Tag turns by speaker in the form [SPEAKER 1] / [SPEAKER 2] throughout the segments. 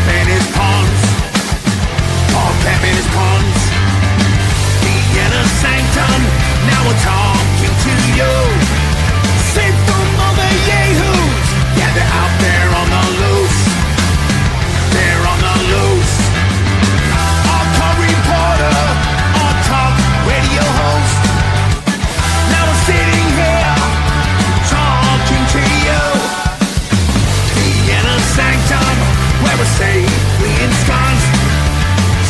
[SPEAKER 1] Camp and his pawns. Paul Camp and his pawns. Vienna Sanctum, now we're talking to you. Safe from all the yahoos. Yeah, they're out there on the loose. They're on the loose. Our call reporter, our talk radio host. Now we're sitting here talking to you. Vienna Sanctum, where we're safely ensconced.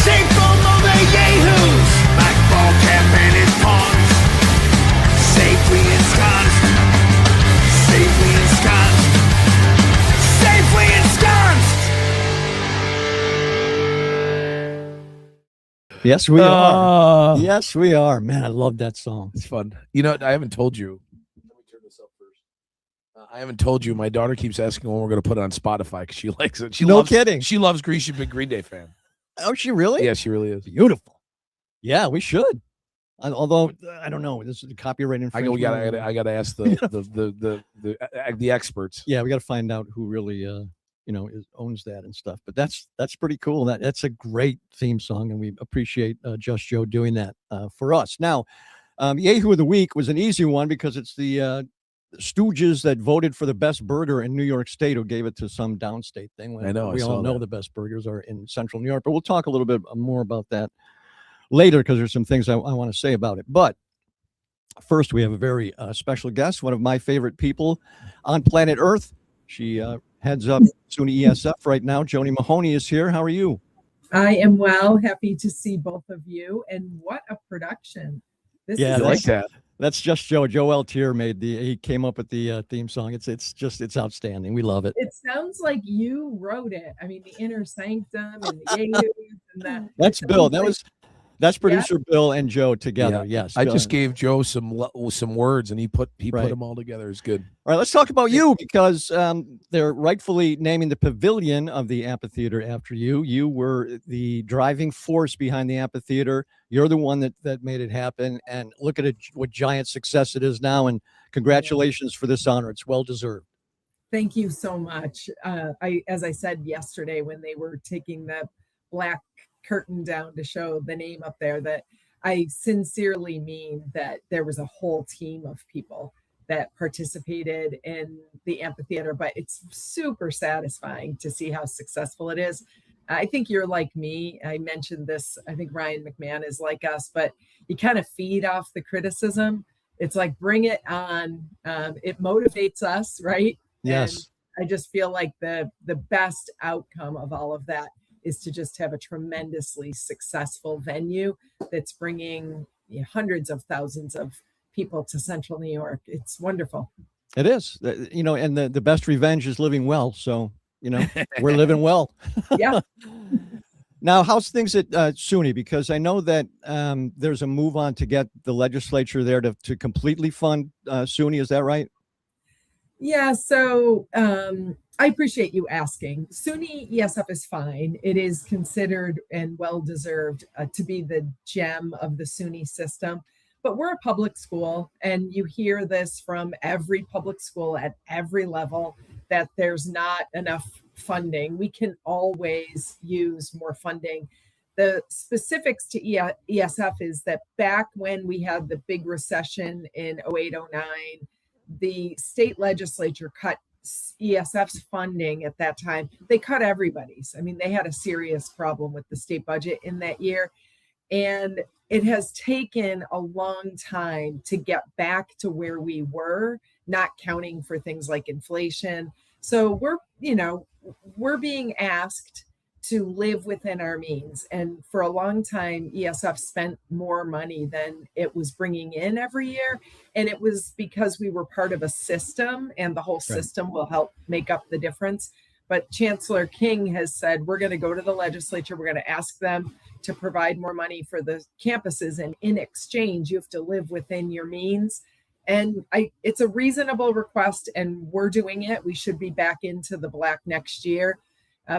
[SPEAKER 1] Safe from all the yahoos, like Paul Camp and his pawns. Safely ensconced. Safely ensconced. Safely ensconced.
[SPEAKER 2] Yes, we are. Yes, we are. Man, I love that song.
[SPEAKER 3] It's fun. You know, I haven't told you. Let me turn this up first. I haven't told you. My daughter keeps asking when we're going to put it on Spotify because she likes it.
[SPEAKER 2] No kidding.
[SPEAKER 3] She loves Grease. She's a big Green Day fan.
[SPEAKER 2] Oh, she really?
[SPEAKER 3] Yeah, she really is.
[SPEAKER 2] Beautiful. Yeah, we should. Although I don't know, this is a copyright infringement.
[SPEAKER 3] I got to ask the experts.
[SPEAKER 2] Yeah, we got to find out who really owns that and stuff. But that's pretty cool. That's a great theme song, and we appreciate Just Joe doing that for us. Now, Yahoo of the Week was an easy one because it's the Stooges that voted for the best burger in New York State who gave it to some downstate thing.
[SPEAKER 3] I know.
[SPEAKER 2] We all know the best burgers are in Central New York, but we'll talk a little bit more about that later because there's some things I want to say about it. But first, we have a very special guest, one of my favorite people on planet Earth. She heads up SUNY ESF right now. Joanie Mahoney is here. How are you?
[SPEAKER 4] I am well. Happy to see both of you. And what a production.
[SPEAKER 3] I like that.
[SPEAKER 2] That's Just Joe. Joe Altier he came up with the theme song. It's outstanding. We love it.
[SPEAKER 4] It sounds like you wrote it. I mean, the Inner Sanctum and the Yahoo and that.
[SPEAKER 2] That's Bill. That's producer Bill and Joe together.
[SPEAKER 3] Yeah.
[SPEAKER 2] Yes.
[SPEAKER 3] I just gave Joe some words and he put them all together. It's good.
[SPEAKER 2] All right, let's talk about you because they're rightfully naming the pavilion of the amphitheater after you. You were the driving force behind the amphitheater. You're the one that made it happen. And look at it, what giant success it is now. And congratulations for this honor. It's well deserved.
[SPEAKER 4] Thank you so much. As I said yesterday when they were taking the black curtain down to show the name up there, that I sincerely mean that there was a whole team of people that participated in the amphitheater, but it's super satisfying to see how successful it is. I think you're like me. I mentioned this. I think Ryan McMahon is like us, but you kind of feed off the criticism. It's like, bring it on. It motivates us, right?
[SPEAKER 2] Yes.
[SPEAKER 4] And I just feel like the best outcome of all of that is to just have a tremendously successful venue that's bringing hundreds of thousands of people to Central New York. It's wonderful.
[SPEAKER 2] It is, and the best revenge is living well. So, we're living well.
[SPEAKER 4] Yeah.
[SPEAKER 2] Now, how's things at SUNY? Because I know that there's a move on to get the legislature there to completely fund SUNY. Is that right?
[SPEAKER 4] Yeah. So I appreciate you asking. SUNY ESF is fine. It is considered and well-deserved to be the gem of the SUNY system. But we're a public school, and you hear this from every public school at every level, that there's not enough funding. We can always use more funding. The specifics to ESF is that back when we had the big recession in 08, 09, the state legislature cut ESF's funding at that time. They cut everybody's. I mean, they had a serious problem with the state budget in that year. And it has taken a long time to get back to where we were, not counting for things like inflation. So we're being asked to live within our means. And for a long time, ESF spent more money than it was bringing in every year. And it was because we were part of a system, and the whole system will help make up the difference. But Chancellor King has said, we're going to go to the legislature. We're going to ask them to provide more money for the campuses. And in exchange, you have to live within your means. And it's a reasonable request, and we're doing it. We should be back into the black next year.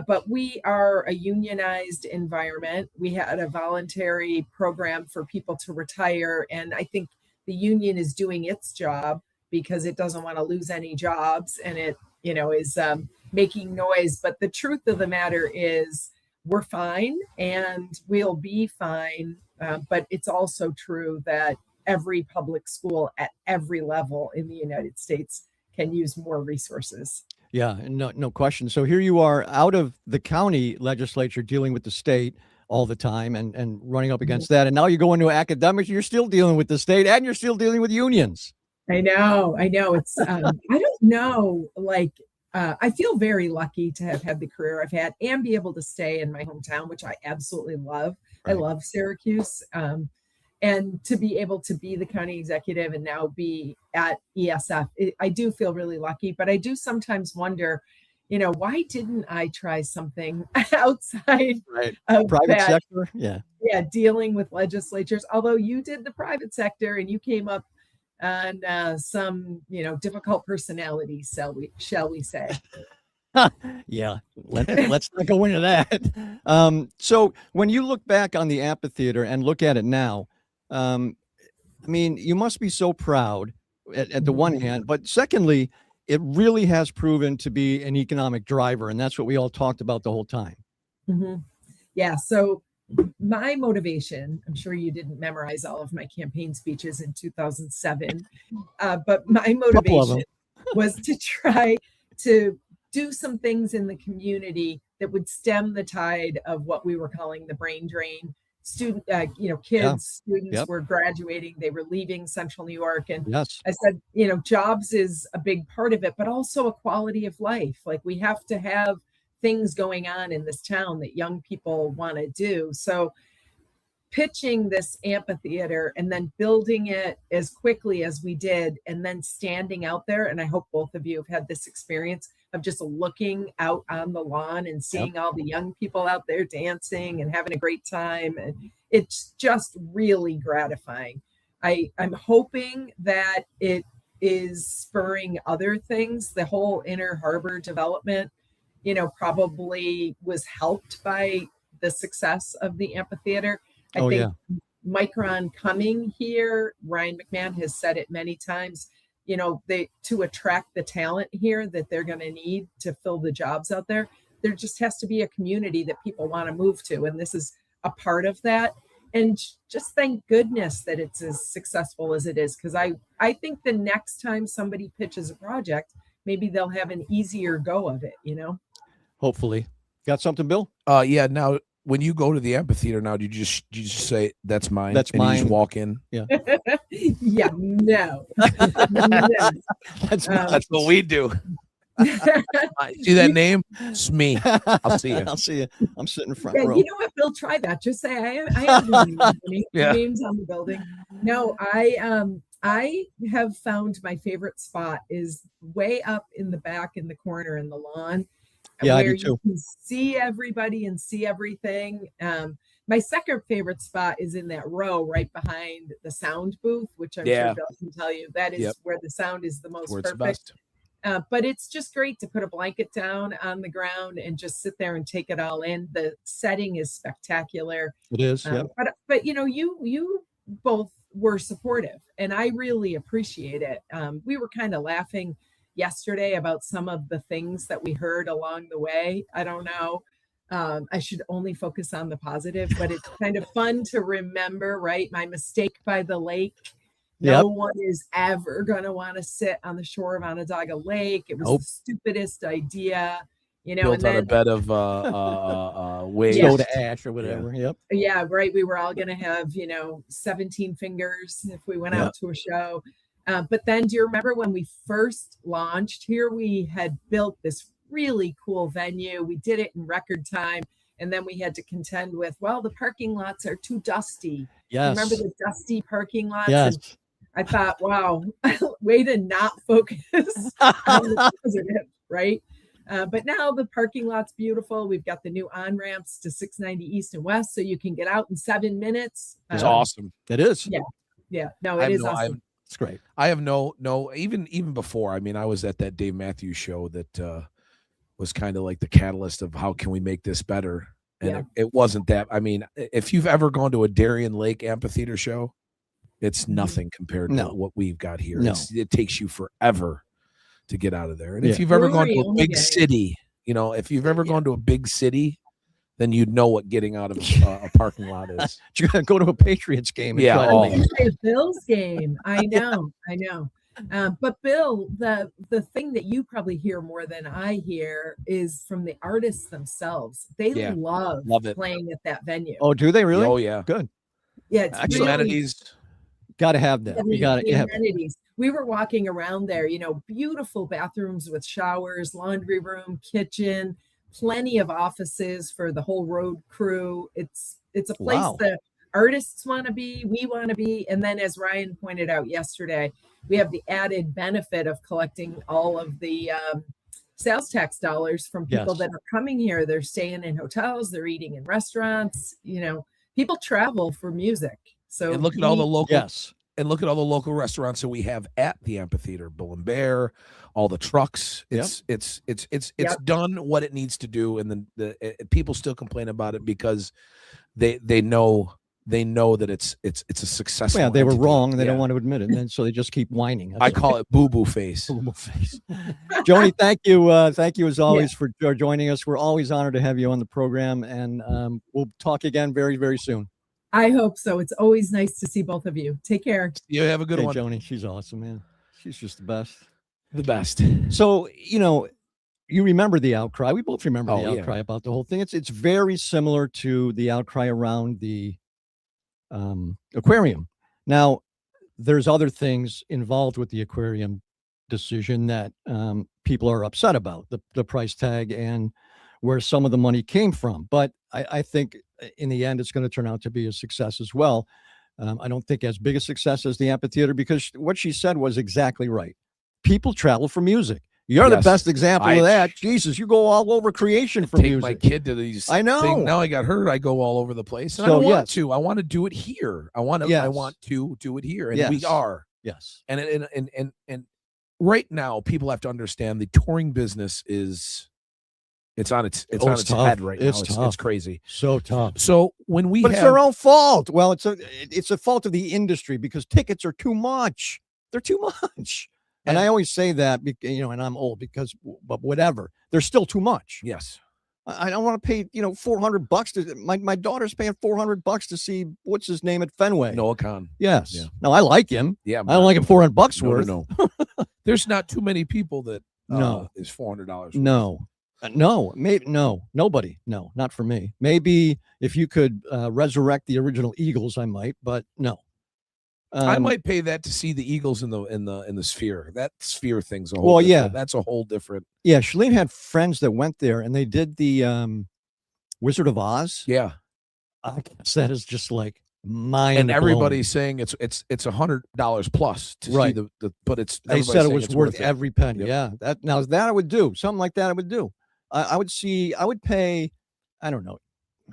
[SPEAKER 4] But we are a unionized environment. We had a voluntary program for people to retire. And I think the union is doing its job because it doesn't want to lose any jobs. And it, is making noise. But the truth of the matter is we're fine and we'll be fine. But it's also true that every public school at every level in the United States can use more resources.
[SPEAKER 2] Yeah, no question. So here you are out of the county legislature dealing with the state all the time and running up against that. And now you go into academics, you're still dealing with the state and you're still dealing with unions.
[SPEAKER 4] I know. It's, I don't know, like, I feel very lucky to have had the career I've had and be able to stay in my hometown, which I absolutely love.
[SPEAKER 2] Right.
[SPEAKER 4] I love Syracuse. And to be able to be the county executive and now be at ESF, I do feel really lucky, but I do sometimes wonder, why didn't I try something outside of
[SPEAKER 2] private
[SPEAKER 4] that,
[SPEAKER 2] sector? Yeah,
[SPEAKER 4] dealing with legislatures, although you did the private sector and you came up on some, difficult personalities, shall we say.
[SPEAKER 2] Yeah, let's not go into that. So when you look back on the amphitheater and look at it now, I mean, you must be so proud at the one hand, but secondly, it really has proven to be an economic driver. And that's what we all talked about the whole time.
[SPEAKER 4] Mm-hmm. Yeah. So my motivation, I'm sure you didn't memorize all of my campaign speeches in 2007, but my motivation was to try to do some things in the community that would stem the tide of what we were calling the brain drain. Students were graduating, they were leaving Central New York. And I said, jobs is a big part of it, but also a quality of life. Like, we have to have things going on in this town that young people want to do. So pitching this amphitheater and then building it as quickly as we did, and then standing out there. And I hope both of you have had this experience of just looking out on the lawn and seeing all the young people out there dancing and having a great time. And it's just really gratifying. I'm hoping that it is spurring other things. The whole Inner Harbor development, probably was helped by the success of the amphitheater. I think Micron coming here, Ryan McMahon has said it many times, to attract the talent here that they're going to need to fill the jobs out there. There just has to be a community that people want to move to. And this is a part of that. And just thank goodness that it's as successful as it is. Because I think the next time somebody pitches a project, maybe they'll have an easier go of it,
[SPEAKER 2] Hopefully. Got something, Bill?
[SPEAKER 3] Yeah. Now, when you go to the amphitheater now, do you just say that's mine?
[SPEAKER 2] That's mine.
[SPEAKER 3] You just walk in.
[SPEAKER 2] Yeah.
[SPEAKER 4] Yeah. No.
[SPEAKER 2] That's
[SPEAKER 3] what we do. See that name? It's me. I'll see you.
[SPEAKER 2] I'll see you. I'm sitting in front
[SPEAKER 4] Yeah,
[SPEAKER 2] row.
[SPEAKER 4] you know what, Bill? Try that. Just say I am doing names on the building. No, I have found my favorite spot is way up in the back in the corner in the lawn.
[SPEAKER 2] Yeah,
[SPEAKER 4] where
[SPEAKER 2] I do too.
[SPEAKER 4] You can see everybody and see everything. My second favorite spot is in that row right behind the sound booth, which I'm sure Bill can tell you. That is where the sound is the most perfect. But it's just great to put a blanket down on the ground and just sit there and take it all in. The setting is spectacular.
[SPEAKER 2] It is.
[SPEAKER 4] But you both were supportive, and I really appreciate it. We were kind of laughing yesterday about some of the things that we heard along the way. I don't know. I should only focus on the positive, but it's kind of fun to remember, right? My mistake by the lake. No one is ever going to want to sit on the shore of Onondaga Lake. It was the stupidest idea,
[SPEAKER 3] Built
[SPEAKER 4] and then
[SPEAKER 3] on a bed of waves.
[SPEAKER 2] Soda ash or whatever. Yep.
[SPEAKER 4] Yeah, right. We were all going to have, 17 fingers if we went out to a show. But then do you remember when we first launched here, we had built this really cool venue. We did it in record time. And then we had to contend with, the parking lots are too dusty.
[SPEAKER 2] Yes.
[SPEAKER 4] Remember the dusty parking lots?
[SPEAKER 2] Yes.
[SPEAKER 4] And I thought, wow, way to not focus on the positive, right? But now the parking lot's beautiful. We've got the new on-ramps to 690 East and West, so you can get out in 7 minutes.
[SPEAKER 3] It's awesome.
[SPEAKER 2] It is.
[SPEAKER 4] Yeah. No, it is awesome.
[SPEAKER 2] It's great.
[SPEAKER 3] I have no, even before, I mean, I was at that Dave Matthews show that was kind of like the catalyst of how can we make this better. And it wasn't that. I mean, if you've ever gone to a Darien Lake amphitheater show, it's nothing compared to what we've got here.
[SPEAKER 2] No.
[SPEAKER 3] It takes you forever to get out of there. And if you've ever gone to a big city, You know, if you've ever gone to a big city, then you'd know what getting out of a parking lot is.
[SPEAKER 2] You're gonna go to a Patriots game. And
[SPEAKER 3] Yeah,
[SPEAKER 2] try to
[SPEAKER 3] oh.
[SPEAKER 2] leave.
[SPEAKER 4] A Bills game. I know. But Bill, the thing that you probably hear more than I hear is from the artists themselves. They love
[SPEAKER 3] it.
[SPEAKER 4] playing at that venue.
[SPEAKER 2] Oh, do they really?
[SPEAKER 3] Oh yeah.
[SPEAKER 2] Good.
[SPEAKER 4] Yeah, it's
[SPEAKER 2] Actually,
[SPEAKER 4] really,
[SPEAKER 3] amenities.
[SPEAKER 2] Got to have that. You got to
[SPEAKER 4] the
[SPEAKER 2] have
[SPEAKER 4] amenities. We were walking around there, you know, beautiful bathrooms with showers, laundry room, kitchen, plenty of offices for the whole road crew. It's a place
[SPEAKER 2] Wow.
[SPEAKER 4] that artists want to be, we want to be. And then, as Ryan pointed out yesterday, we have the added benefit of collecting all of the sales tax dollars from people that are coming here. They're staying in hotels, they're eating in restaurants. You know, people travel for music. So
[SPEAKER 3] And look at all the local
[SPEAKER 2] Yes.
[SPEAKER 3] and look at all the local restaurants that we have at the amphitheater, Bull and Bear, all the trucks. It's done what it needs to do, and then the people still complain about it because they know that it's a successful.
[SPEAKER 2] Yeah, they were
[SPEAKER 3] entity.
[SPEAKER 2] wrong. They don't want to admit it, and then so they just keep whining.
[SPEAKER 3] I call it boo-boo face.
[SPEAKER 2] Boo-boo face. Joanie, thank you as always for joining us. We're always honored to have you on the program, and we'll talk again very, very soon.
[SPEAKER 4] I hope so. It's always nice to see both of you. Take care.
[SPEAKER 3] You have a good one.
[SPEAKER 2] Joanie, she's awesome, man. She's just the best.
[SPEAKER 3] The best.
[SPEAKER 2] So, you know, you remember the outcry. We both remember the outcry about the whole thing. It's very similar to the outcry around the aquarium. Now, there's other things involved with the aquarium decision that people are upset about, the price tag and where some of the money came from. But I think in the end, it's going to turn out to be a success as well. I don't think as big a success as the amphitheater, because what she said was exactly right. People travel for music. You're the best example of that. Jesus, you go all over creation for music.
[SPEAKER 3] My kid to these.
[SPEAKER 2] I know.
[SPEAKER 3] Things. Now I got hurt. I go all over the place. And I don't want to. I want to do it here. I want to do it here, and we are.
[SPEAKER 2] Yes.
[SPEAKER 3] And right now, people have to understand the touring business is. It's on its head right now. It's crazy.
[SPEAKER 2] So tough.
[SPEAKER 3] So when
[SPEAKER 2] it's their own fault. Well, it's a fault of the industry because tickets are too much. They're too much. And I always say that, you know, and I'm old but whatever. They're still too much.
[SPEAKER 3] Yes.
[SPEAKER 2] I don't want to pay, you know, $400 to my daughter's paying $400 to see what's his name at Fenway.
[SPEAKER 3] Noah Khan.
[SPEAKER 2] Yes.
[SPEAKER 3] Yeah.
[SPEAKER 2] No, I like him.
[SPEAKER 3] Yeah.
[SPEAKER 2] I don't like him $400 worth.
[SPEAKER 3] No. There's not too many people that is $400.
[SPEAKER 2] No. Nobody. No, not for me. Maybe if you could resurrect the original Eagles, I might, but no.
[SPEAKER 3] I might pay that to see the Eagles in the Sphere. That Sphere thing's a whole. That's a whole different.
[SPEAKER 2] Yeah, Shalene had friends that went there, and they did the Wizard of Oz.
[SPEAKER 3] Yeah,
[SPEAKER 2] I guess that is just like mind.
[SPEAKER 3] And everybody's saying it's $100 plus to see the. But it's.
[SPEAKER 2] They said it was worth every penny.
[SPEAKER 3] Yep.
[SPEAKER 2] Yeah, that I would do something like that. I would do. I would pay. I don't know.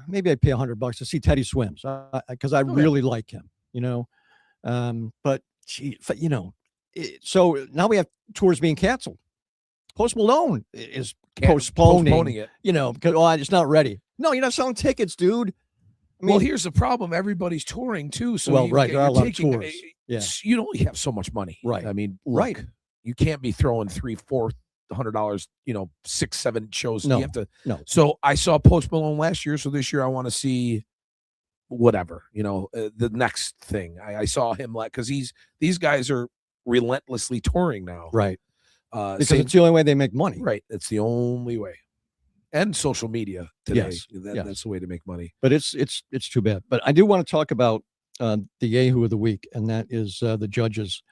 [SPEAKER 2] Maybe I'd pay $100 to see Teddy Swims because I really like him. You know. But you know, so now we have tours being canceled. Post Malone is postponing
[SPEAKER 3] it,
[SPEAKER 2] you know, because it's not ready. No, you're not selling tickets, dude.
[SPEAKER 3] I mean, well, here's the problem: everybody's touring too. So
[SPEAKER 2] there are a lot of tours. Yeah,
[SPEAKER 3] you only have so much money,
[SPEAKER 2] right?
[SPEAKER 3] I mean, look, you can't be throwing $300-$400. You know, 6-7 shows.
[SPEAKER 2] No,
[SPEAKER 3] you have to.
[SPEAKER 2] No.
[SPEAKER 3] So I saw Post Malone last year. So this year I want to see. Whatever, you know, the next thing I saw him because these guys are relentlessly touring now,
[SPEAKER 2] right? Because it's the only way they make money,
[SPEAKER 3] right? It's the only way, and social media today. That's the way to make money.
[SPEAKER 2] But it's too bad. But I do want to talk about the Yahoo of the week, and that is the judges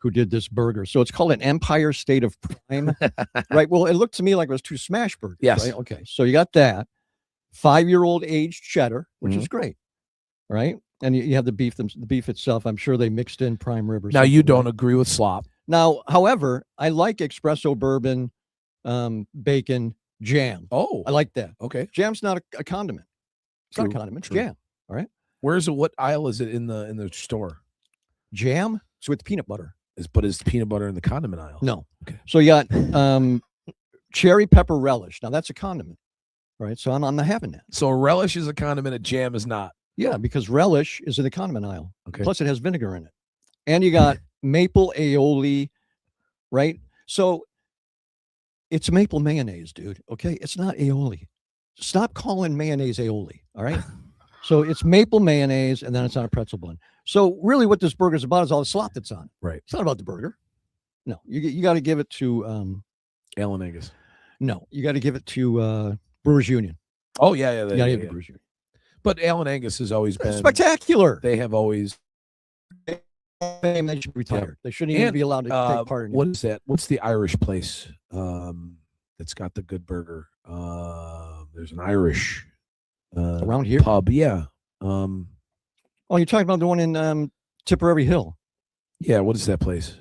[SPEAKER 2] who did this burger. So it's called an Empire State of Prime, right? Well, it looked to me like it was 2 smash burgers.
[SPEAKER 3] Yes.
[SPEAKER 2] Right? Okay. So you got that 5-year-old aged cheddar, which is great. Right, and you have the beef itself. I'm sure they mixed in prime rib.
[SPEAKER 3] Now you don't agree with slop.
[SPEAKER 2] Now, however, I like espresso bourbon, bacon, jam.
[SPEAKER 3] Oh,
[SPEAKER 2] I like that.
[SPEAKER 3] Okay,
[SPEAKER 2] jam's not a condiment. It's not a condiment. It's jam. All right.
[SPEAKER 3] Where's it? What aisle is it in the store?
[SPEAKER 2] Jam. It's with peanut butter.
[SPEAKER 3] Is peanut butter in the condiment aisle?
[SPEAKER 2] No.
[SPEAKER 3] Okay.
[SPEAKER 2] So you got cherry pepper relish. Now that's a condiment. Right. So I'm not having that.
[SPEAKER 3] So relish is a condiment. A jam is not.
[SPEAKER 2] Yeah, because relish is in the condiment aisle.
[SPEAKER 3] Okay.
[SPEAKER 2] Plus, it has vinegar in it. And you got maple aioli, right? So It's maple mayonnaise, dude. Okay, it's not aioli. Stop calling mayonnaise aioli. All right. So it's maple mayonnaise, and then it's on a pretzel bun. So really, what this burger is about is all the slop that's on.
[SPEAKER 3] Right.
[SPEAKER 2] It's not about the burger. No, you got to give it to
[SPEAKER 3] Alan Angus.
[SPEAKER 2] No, you got to give it to Brewers Union.
[SPEAKER 3] Oh yeah.
[SPEAKER 2] You got to give it to Brewers Union.
[SPEAKER 3] But Alan Angus has always been
[SPEAKER 2] spectacular.
[SPEAKER 3] They have always.
[SPEAKER 2] They should be retired. They shouldn't even be allowed to take part in it.
[SPEAKER 3] What is that? What's the Irish place that's got the good burger? There's an Irish
[SPEAKER 2] around here
[SPEAKER 3] pub. Yeah.
[SPEAKER 2] Oh, you're talking about the one in Tipperary Hill.
[SPEAKER 3] Yeah. What is that place?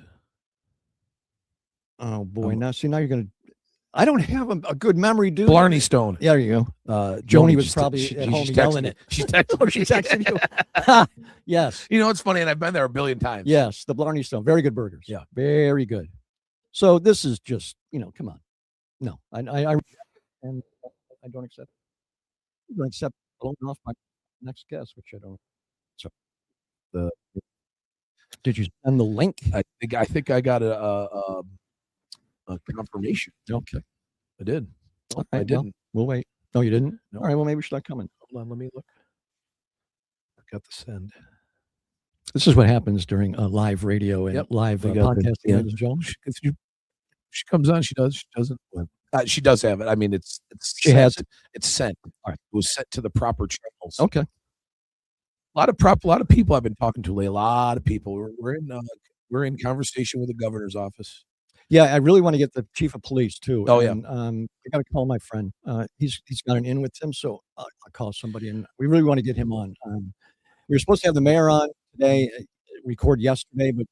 [SPEAKER 2] Oh boy! Now you're gonna. I don't have a good memory, dude.
[SPEAKER 3] Blarney Stone.
[SPEAKER 2] Yeah, there you go. Joanie was probably at home yelling it.
[SPEAKER 3] She's texting
[SPEAKER 2] you. Yes.
[SPEAKER 3] You know, it's funny, and I've been there a billion times.
[SPEAKER 2] Yes, the Blarney Stone. Very good burgers.
[SPEAKER 3] Yeah.
[SPEAKER 2] Very good. So this is just, come on. No, I and I don't accept. I don't accept blowing off my next guest, which I don't. So did you send the link?
[SPEAKER 3] I think I got a confirmation.
[SPEAKER 2] Okay.
[SPEAKER 3] I did.
[SPEAKER 2] All right,
[SPEAKER 3] I didn't.
[SPEAKER 2] We'll wait. No, you didn't?
[SPEAKER 3] No.
[SPEAKER 2] All right, well, maybe she's not coming.
[SPEAKER 3] Hold on, let me look. I got the send.
[SPEAKER 2] This is what happens during live radio and live
[SPEAKER 3] They got
[SPEAKER 2] podcasting,
[SPEAKER 3] the-
[SPEAKER 2] ladies and gentlemen.
[SPEAKER 3] She comes on. She does. She doesn't. She does have it. I mean, it's.
[SPEAKER 2] She has it.
[SPEAKER 3] It's sent. All right. It was sent to the proper channels.
[SPEAKER 2] Okay.
[SPEAKER 3] A lot of people I've been talking to lately. A lot of people. We're in conversation with the governor's office.
[SPEAKER 2] Yeah, I really want to get the chief of police too.
[SPEAKER 3] Oh, yeah.
[SPEAKER 2] And, I got to call my friend. He's got an in with him, so I'll call somebody, and we really want to get him on. We were supposed to have the mayor on today, record yesterday, but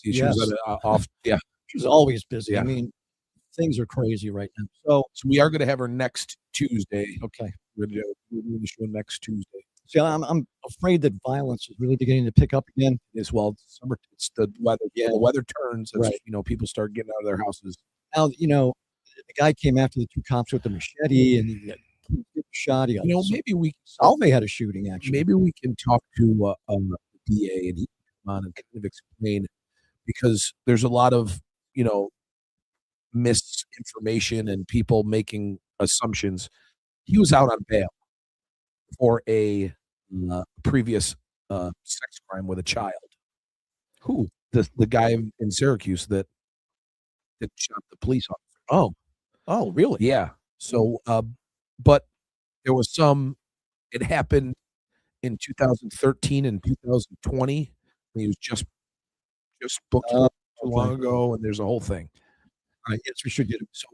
[SPEAKER 3] She was off. Yeah,
[SPEAKER 2] she's always busy.
[SPEAKER 3] Yeah.
[SPEAKER 2] I mean, things are crazy right now. So
[SPEAKER 3] we are going to have her next Tuesday.
[SPEAKER 2] okay.
[SPEAKER 3] We're doing the show next Tuesday.
[SPEAKER 2] See, I'm afraid that violence is really beginning to pick up again.
[SPEAKER 3] As well, summer. It's the weather. Yeah, the weather turns. As,
[SPEAKER 2] Right.
[SPEAKER 3] People start getting out of their houses.
[SPEAKER 2] Now, the guy came after the two cops with the machete, and he got shot. He got
[SPEAKER 3] Maybe we.
[SPEAKER 2] Salve had a shooting actually.
[SPEAKER 3] Maybe we can talk to the DA and he can come on and kind of explain, because there's a lot of misinformation and people making assumptions. He was out on bail for a previous sex crime with a child. Who? The guy in Syracuse that shot the police officer.
[SPEAKER 2] Oh, really?
[SPEAKER 3] Yeah. So, but there was it happened in 2013 and 2020. He was just booked too long ago, and there's a whole thing.
[SPEAKER 2] All right. Yes, we should get him.
[SPEAKER 3] So,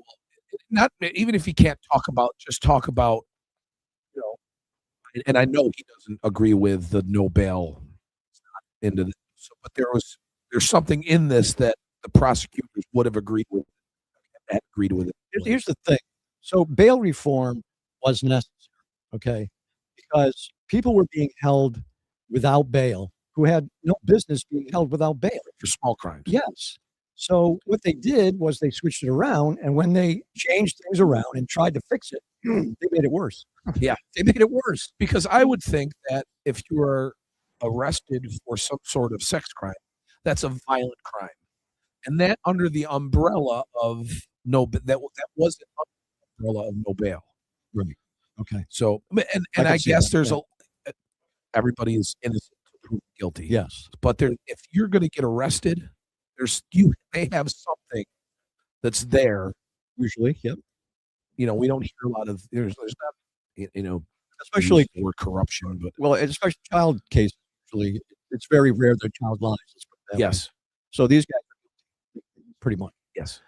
[SPEAKER 3] not even if he can't talk about, just talk about, and I know he doesn't agree with the no bail into this. So, but there's something in this that the prosecutors would have agreed with. Had agreed with it.
[SPEAKER 2] Here's the thing. So bail reform was necessary, okay, because people were being held without bail who had no business being held without bail
[SPEAKER 3] For small crimes.
[SPEAKER 2] Yes. So what they did was they switched it around, and when they changed things around and tried to fix it, they made it worse.
[SPEAKER 3] Yeah, they made it worse, because I would think that if you are arrested for some sort of sex crime, that's a violent crime, and that under the umbrella of that wasn't under the umbrella of no bail.
[SPEAKER 2] Right. Okay.
[SPEAKER 3] So and
[SPEAKER 2] can
[SPEAKER 3] I
[SPEAKER 2] see
[SPEAKER 3] guess
[SPEAKER 2] that,
[SPEAKER 3] there's
[SPEAKER 2] yeah.
[SPEAKER 3] Everybody is innocent until proven guilty.
[SPEAKER 2] Yes.
[SPEAKER 3] But if you're going to get arrested, they have something that's there.
[SPEAKER 2] Usually. Yep.
[SPEAKER 3] We don't hear a lot of there's not
[SPEAKER 2] Especially
[SPEAKER 3] or corruption, but
[SPEAKER 2] well, especially child cases. Usually, it's very rare that a child lies. Let's put it that way.
[SPEAKER 3] yes,
[SPEAKER 2] So these guys, pretty much.
[SPEAKER 3] yes,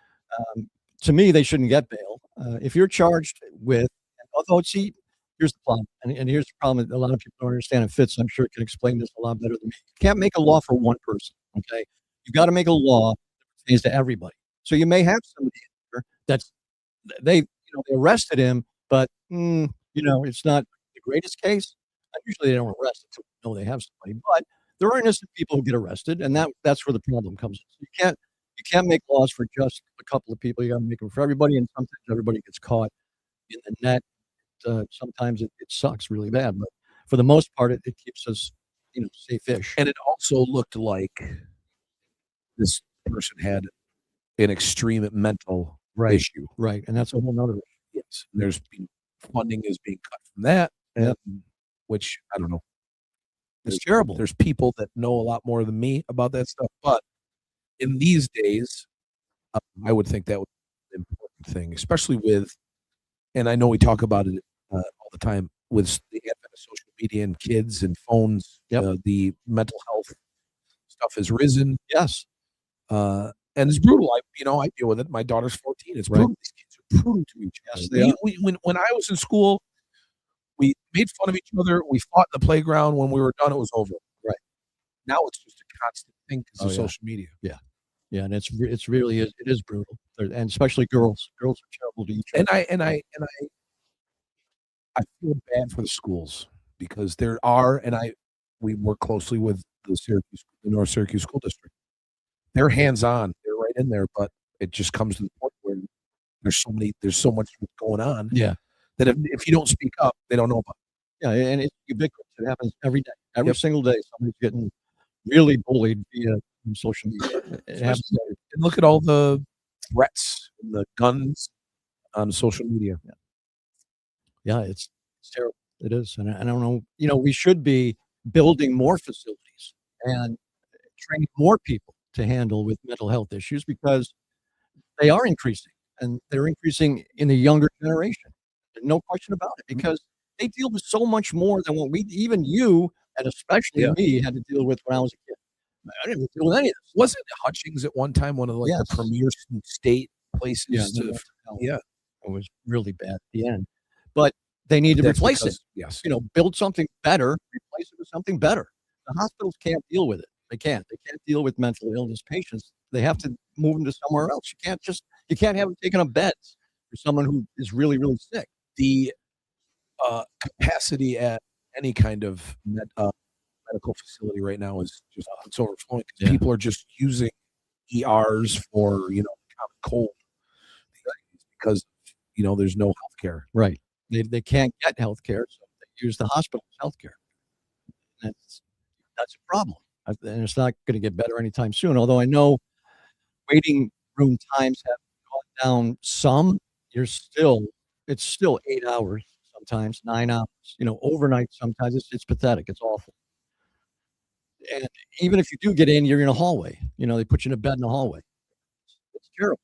[SPEAKER 2] To me, they shouldn't get bail. If you're charged with, although, see, here's the problem, and here's the problem that a lot of people don't understand. And Fitz, I'm sure, can explain this a lot better than me. You can't make a law for one person, okay? You got to make a law that pertains to everybody. So you may have somebody here that's they arrested him, but it's not the greatest case. Usually they don't arrest until they know they have somebody, but there are innocent people who get arrested, and that's where the problem comes in. So you can't make laws for just a couple of people. You got to make them for everybody, and sometimes everybody gets caught in the net. Sometimes it sucks really bad, but for the most part, it keeps us, safe-ish.
[SPEAKER 3] and it also looked like this person had an extreme mental issue.
[SPEAKER 2] Right. And that's a whole nother issue.
[SPEAKER 3] Yes. Funding is being cut from that, and which I don't know.
[SPEAKER 2] It's terrible.
[SPEAKER 3] There's people that know a lot more than me about that stuff, but in these days, I would think that would be an important thing, especially with, and I know we talk about it all the time, with the advent of social media and kids and phones. The mental health stuff has risen.
[SPEAKER 2] Yes.
[SPEAKER 3] And it's brutal. I deal with it. My daughter's 14. It's brutal. These kids are brutal to each other. When I was in school, we made fun of each other. We fought in the playground. When we were done, it was over.
[SPEAKER 2] Right.
[SPEAKER 3] Now it's just a constant thing because of social media.
[SPEAKER 2] Yeah. Yeah. And it is brutal. And especially girls. Girls are terrible to each other.
[SPEAKER 3] And I feel bad for the schools because we work closely with the North Syracuse School District. They're hands-on. They're right in there, but it just comes to the point where there's so much going on.
[SPEAKER 2] Yeah.
[SPEAKER 3] That if you don't speak up, they don't know about it.
[SPEAKER 2] Yeah, and it's ubiquitous. It happens every day. Every single day, somebody's getting really bullied via social media. It happens.
[SPEAKER 3] And look at all the threats and the guns on social media.
[SPEAKER 2] Yeah, it's terrible. It is. And I don't know, we should be building more facilities and training more people to handle with mental health issues because they are increasing, and they're increasing in the younger generation. No question about it, because they deal with so much more than what even you, and especially me, had to deal with when I was a kid. I didn't deal with any of this.
[SPEAKER 3] Wasn't Hutchings at one time one of the premier state places?
[SPEAKER 2] It was really bad at the end, but they need to replace it.
[SPEAKER 3] Yes,
[SPEAKER 2] build something better, replace it with something better. The hospitals can't deal with it. They can't deal with mental illness patients. They have to move them to somewhere else. You can't have them taking up beds for someone who is really, really sick.
[SPEAKER 3] The capacity at any kind of medical facility right now is just it's overflowing because people are just using ERs for common cold because there's no health care.
[SPEAKER 2] Right. They can't get health care, so they use the hospital's health care. That's a problem, and it's not going to get better anytime soon. Although I know waiting room times have gone down some. It's still 8 hours, sometimes 9 hours, overnight. Sometimes it's pathetic. It's awful. And even if you do get in, you're in a hallway, they put you in a bed in a hallway. It's terrible.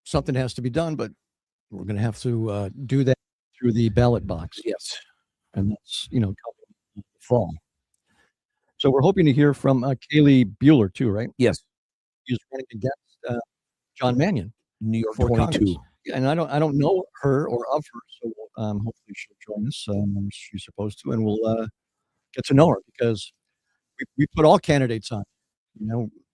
[SPEAKER 2] Something has to be done, but we're going to have to do that through the ballot box.
[SPEAKER 3] Yes.
[SPEAKER 2] And that's, coming in the fall. So we're hoping to hear from Kaylee Bueller too, right?
[SPEAKER 3] Yes.
[SPEAKER 2] He's running against John Mannion.
[SPEAKER 3] New York
[SPEAKER 2] for
[SPEAKER 3] 22.
[SPEAKER 2] Congress. And I don't know her or of her, so hopefully she'll join us. She's supposed to, and we'll get to know her because we put all candidates on.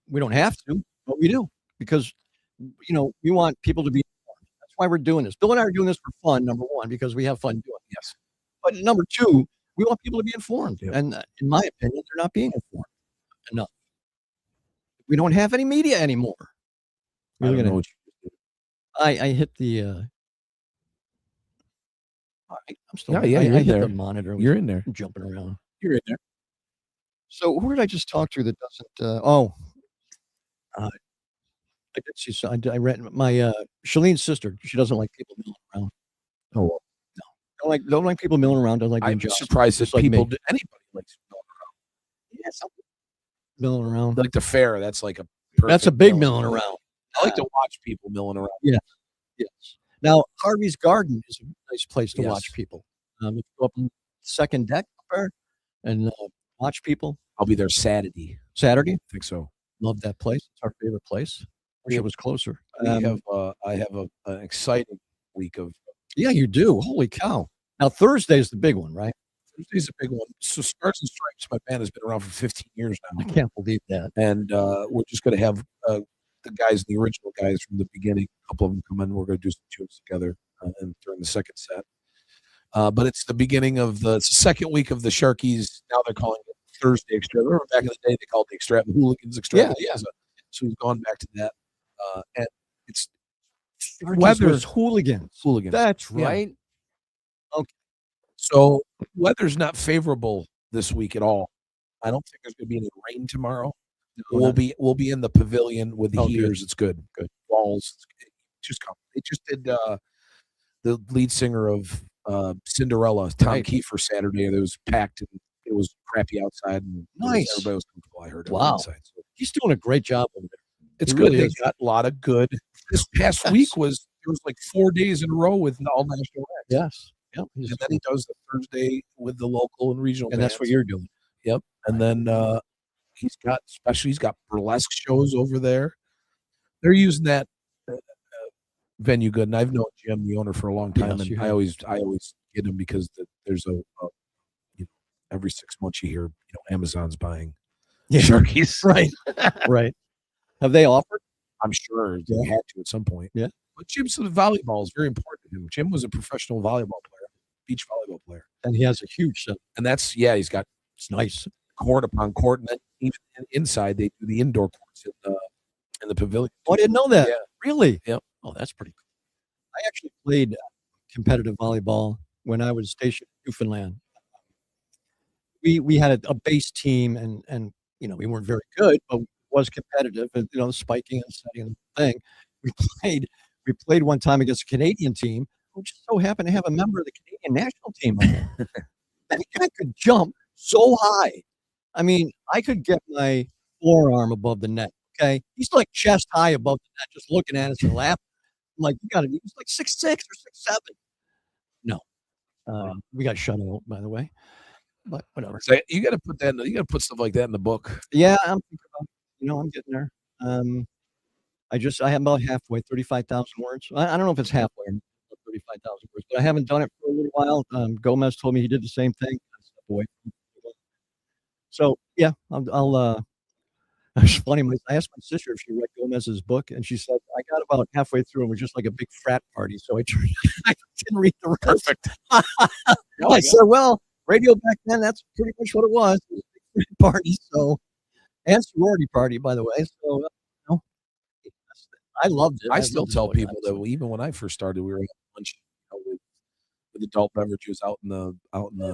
[SPEAKER 2] We don't have to, but we do because we want people to be informed. That's why we're doing this. Bill and I are doing this for fun. Number one, because we have fun doing it.
[SPEAKER 3] Yes.
[SPEAKER 2] But number two, we want people to be informed, and in my opinion, they're not being informed enough. We don't have any media anymore.
[SPEAKER 3] I don't know what you did.
[SPEAKER 2] I hit the. I'm still.
[SPEAKER 3] Yeah,
[SPEAKER 2] I
[SPEAKER 3] you're in
[SPEAKER 2] hit
[SPEAKER 3] there.
[SPEAKER 2] the monitor.
[SPEAKER 3] You're in there.
[SPEAKER 2] I'm jumping around.
[SPEAKER 3] You're in there.
[SPEAKER 2] So who did I just talk to that doesn't? I did see. I read my Shalene's sister. She doesn't like people milling around.
[SPEAKER 3] Oh, well.
[SPEAKER 2] No, don't like people milling around. Doesn't like.
[SPEAKER 3] I'm surprised that people. Anybody likes milling around.
[SPEAKER 2] Yeah, something milling around.
[SPEAKER 3] Like the fair. That's like
[SPEAKER 2] That's a big milling around.
[SPEAKER 3] I like to watch people milling around.
[SPEAKER 2] Yeah. Yes. Now Harvey's Garden is a nice place to watch people. If you go up on the second deck up there and watch people.
[SPEAKER 3] I'll be there Saturday.
[SPEAKER 2] Saturday?
[SPEAKER 3] I think so.
[SPEAKER 2] Love that place. It's our favorite place. Wish it was closer.
[SPEAKER 3] I have an exciting week of.
[SPEAKER 2] Yeah, you do. Holy cow! Now Thursday's the big one, right?
[SPEAKER 3] Thursday's a big one. So Stars and Stripes, my band has been around for 15 years now.
[SPEAKER 2] I can't believe that.
[SPEAKER 3] And we're just going to have the guys, the original guys from the beginning. A couple of them come in. We're going to do some tunes together and during the second set. But it's the beginning of it's the second week of the Sharkies. Now they're calling it Thursday Extravaganza. Back in the day, they called it the Hooligans Extravaganza. Yeah. So we've gone back to that. And it's
[SPEAKER 2] weather's hooligans. That's right.
[SPEAKER 3] Yeah. Okay. So weather's not favorable this week at all. I don't think there's going to be any rain tomorrow. We'll be in the pavilion with the heaters. Good. It's good. walls. They just did the lead singer of Cinderella, Tom
[SPEAKER 2] Right.
[SPEAKER 3] Kiefer, Saturday. It was packed and it was crappy outside. And
[SPEAKER 2] Nice.
[SPEAKER 3] Everybody was comfortable. I heard it
[SPEAKER 2] Wow.
[SPEAKER 3] inside. So
[SPEAKER 2] He's doing a great job over there.
[SPEAKER 3] it's
[SPEAKER 2] He
[SPEAKER 3] good.
[SPEAKER 2] really
[SPEAKER 3] They
[SPEAKER 2] is.
[SPEAKER 3] got a lot of good. This past
[SPEAKER 2] Yes.
[SPEAKER 3] week there was like 4 days in a row with all national acts.
[SPEAKER 2] Yes. Yep.
[SPEAKER 3] And then he does the Thursday with the local and regional
[SPEAKER 2] And that's what
[SPEAKER 3] bands.
[SPEAKER 2] you're doing.
[SPEAKER 3] Yep. And then he's got burlesque shows over there. They're using that venue good, and I've known Jim, the owner, for a long time,
[SPEAKER 2] Yes, you
[SPEAKER 3] and I
[SPEAKER 2] have.
[SPEAKER 3] always get him because there's a every 6 months you hear Amazon's buying
[SPEAKER 2] Yeah.
[SPEAKER 3] Sharkies.
[SPEAKER 2] Right. Right. Have they offered?
[SPEAKER 3] I'm sure they
[SPEAKER 2] Yeah.
[SPEAKER 3] had to at some point.
[SPEAKER 2] Yeah.
[SPEAKER 3] But Jim's volleyball is very important to him. Jim was a professional volleyball player, beach volleyball player,
[SPEAKER 2] And he has a huge set.
[SPEAKER 3] and he's got
[SPEAKER 2] It's nice.
[SPEAKER 3] court upon court, and then even inside they do the indoor courts in the pavilion.
[SPEAKER 2] Oh, I didn't know that.
[SPEAKER 3] Yeah.
[SPEAKER 2] Really?
[SPEAKER 3] Yep.
[SPEAKER 2] Oh, that's pretty cool. I actually played competitive volleyball when I was stationed in Newfoundland. We had a base team, and we weren't very good, but it was competitive. And the spiking and setting and the thing. We played one time against a Canadian team, who just so happened to have a member of the Canadian national team on there. That guy could jump so high. I mean, I could get my forearm above the net. Okay, he's like chest high above the net, just looking at us and laughing. I'm like, you got it. He was like 6'6" or 6'7". No, we got shut out, by the way. But whatever.
[SPEAKER 3] So you got to put that. You got to put stuff like that in the book.
[SPEAKER 2] Yeah, I'm thinking about. I'm getting there. I have about halfway, 35,000 words. I don't know if it's halfway or 35,000 words, but I haven't done it for a little while. Gomez told me he did the same thing. I stepped away from it. So yeah, I'll it's funny. I asked my sister if she read Gomez's book, and she said I got about halfway through, and it was just like a big frat party. So I didn't read the rest.
[SPEAKER 3] Perfect.
[SPEAKER 2] I said, well, radio back then, that's pretty much what it was. It was a big frat party. So, and sorority party, by the way. So, I loved it.
[SPEAKER 3] I still
[SPEAKER 2] loved
[SPEAKER 3] tell
[SPEAKER 2] it.
[SPEAKER 3] people that even when I first started, we were at lunch with adult beverages out in the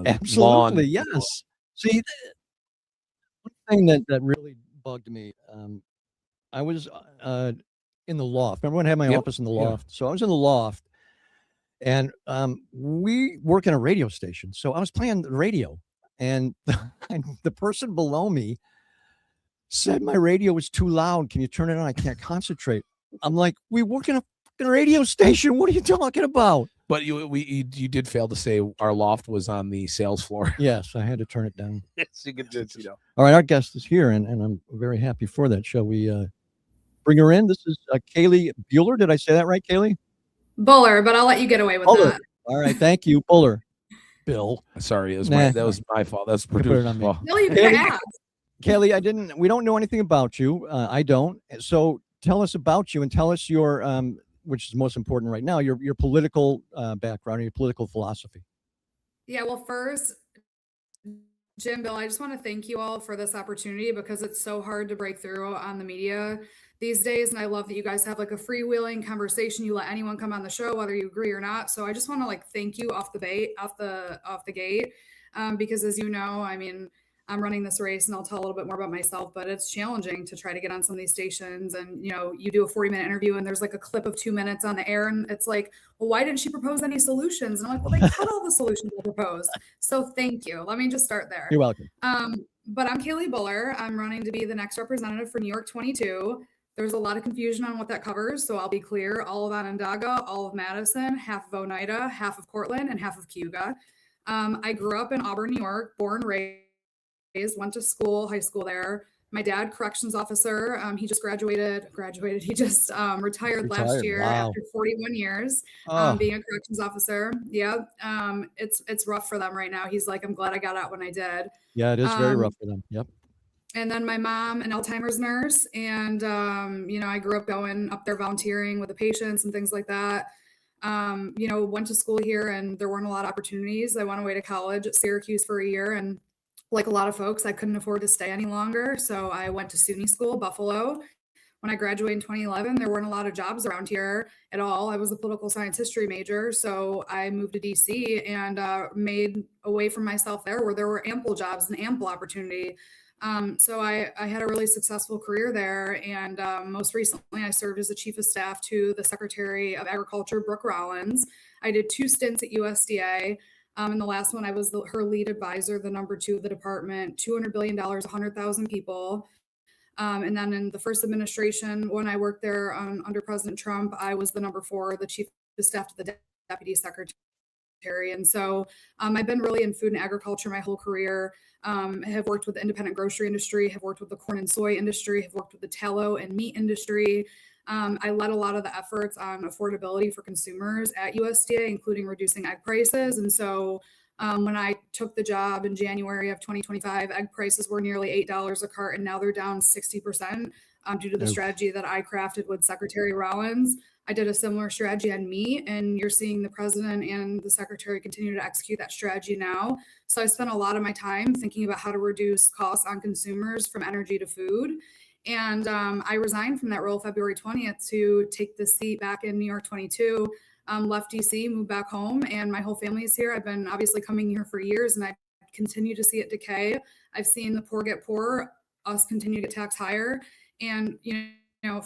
[SPEAKER 2] Absolutely,
[SPEAKER 3] lawn.
[SPEAKER 2] yes. See, one thing that really bugged me, I was in the loft. Remember when I had my
[SPEAKER 3] Yep.
[SPEAKER 2] office in the
[SPEAKER 3] Yeah.
[SPEAKER 2] loft? So I was in the loft, and we work in a radio station. So I was playing the radio, and the person below me said my radio was too loud. Can you turn it on? I can't concentrate. I'm like, we work in a fucking radio station. What are you talking about?
[SPEAKER 3] But you did fail to say our loft was on the sales floor.
[SPEAKER 2] Yes, I had to turn it down.
[SPEAKER 3] So you could just,
[SPEAKER 2] All right, our guest is here, and I'm very happy for that. Shall we bring her in? This is Kaylee Bueller. Did I say that right, Kaylee?
[SPEAKER 5] Buller, but I'll let you get away with
[SPEAKER 2] Buller.
[SPEAKER 5] that.
[SPEAKER 2] All right, thank you, Buller. Bill.
[SPEAKER 3] Sorry, it was
[SPEAKER 2] Nah.
[SPEAKER 3] that was my fault. That's
[SPEAKER 2] Put it
[SPEAKER 3] producer's
[SPEAKER 2] on me.
[SPEAKER 3] fault.
[SPEAKER 5] No, you
[SPEAKER 2] Kaylee-
[SPEAKER 5] can ask.
[SPEAKER 2] Kaylee, we don't know anything about you. I don't. So tell us about you and tell us your, which is most important right now, your political background or your political philosophy.
[SPEAKER 5] Yeah, well, first, Jim, Bill, I just want to thank you all for this opportunity because it's so hard to break through on the media these days. And I love that you guys have like a freewheeling conversation. You let anyone come on the show, whether you agree or not. So I just want to thank you off the gate. Because as you know, I mean, I'm running this race and I'll tell a little bit more about myself, but it's challenging to try to get on some of these stations. And, you do a 40-minute interview and there's like a clip of 2 minutes on the air. And it's like, well, why didn't she propose any solutions? And I'm like, well, they cut all the solutions they proposed. So thank you. Let me just start there.
[SPEAKER 2] You're welcome.
[SPEAKER 5] But I'm Kaylee Buller. I'm running to be the next representative for New York 22. There's a lot of confusion on what that covers. So I'll be clear. All of Onondaga, all of Madison, half of Oneida, half of Cortland, and half of Cayuga. I grew up in Auburn, New York, born, raised, went to school, high school there. My dad, corrections officer. He just graduated. He just retired last year
[SPEAKER 2] Wow.
[SPEAKER 5] after 41 years
[SPEAKER 2] Oh,
[SPEAKER 5] being a corrections officer. Yeah. It's rough for them right now. He's like, I'm glad I got out when I did.
[SPEAKER 2] yeah, it is very rough for them. Yep.
[SPEAKER 5] And then my mom, an Alzheimer's nurse. And, I grew up going up there volunteering with the patients and things like that. Went to school here and there weren't a lot of opportunities. I went away to college at Syracuse for a year. And like a lot of folks, I couldn't afford to stay any longer. So I went to SUNY school, Buffalo. When I graduated in 2011, there weren't a lot of jobs around here at all. I was a political science history major. So I moved to DC and made a way for myself there where there were ample jobs and ample opportunity. So I had a really successful career there. And most recently, I served as the chief of staff to the Secretary of Agriculture, Brooke Rollins. I did 2 stints at USDA. And the last one, I was her lead advisor, the number 2 of the department, $200 billion, 100,000 people. And then in the first administration, when I worked there under President Trump, I was the number 4, the chief of staff to the deputy secretary. And so I've been really in food and agriculture my whole career. I have worked with the independent grocery industry, have worked with the corn and soy industry, have worked with the tallow and meat industry. I led a lot of the efforts on affordability for consumers at USDA, including reducing egg prices. And so when I took the job in January of 2025, egg prices were nearly $8 a carton. Now they're down 60% due to the strategy that I crafted with Secretary Rollins. I did a similar strategy on meat, and you're seeing the president and the secretary continue to execute that strategy now. So I spent a lot of my time thinking about how to reduce costs on consumers from energy to food. And I resigned from that role February 20th to take the seat back in New York 22. Left DC, moved back home, and my whole family is here. I've been obviously coming here for years, and I continue to see it decay. I've seen the poor get poorer, us continue to get taxed higher, and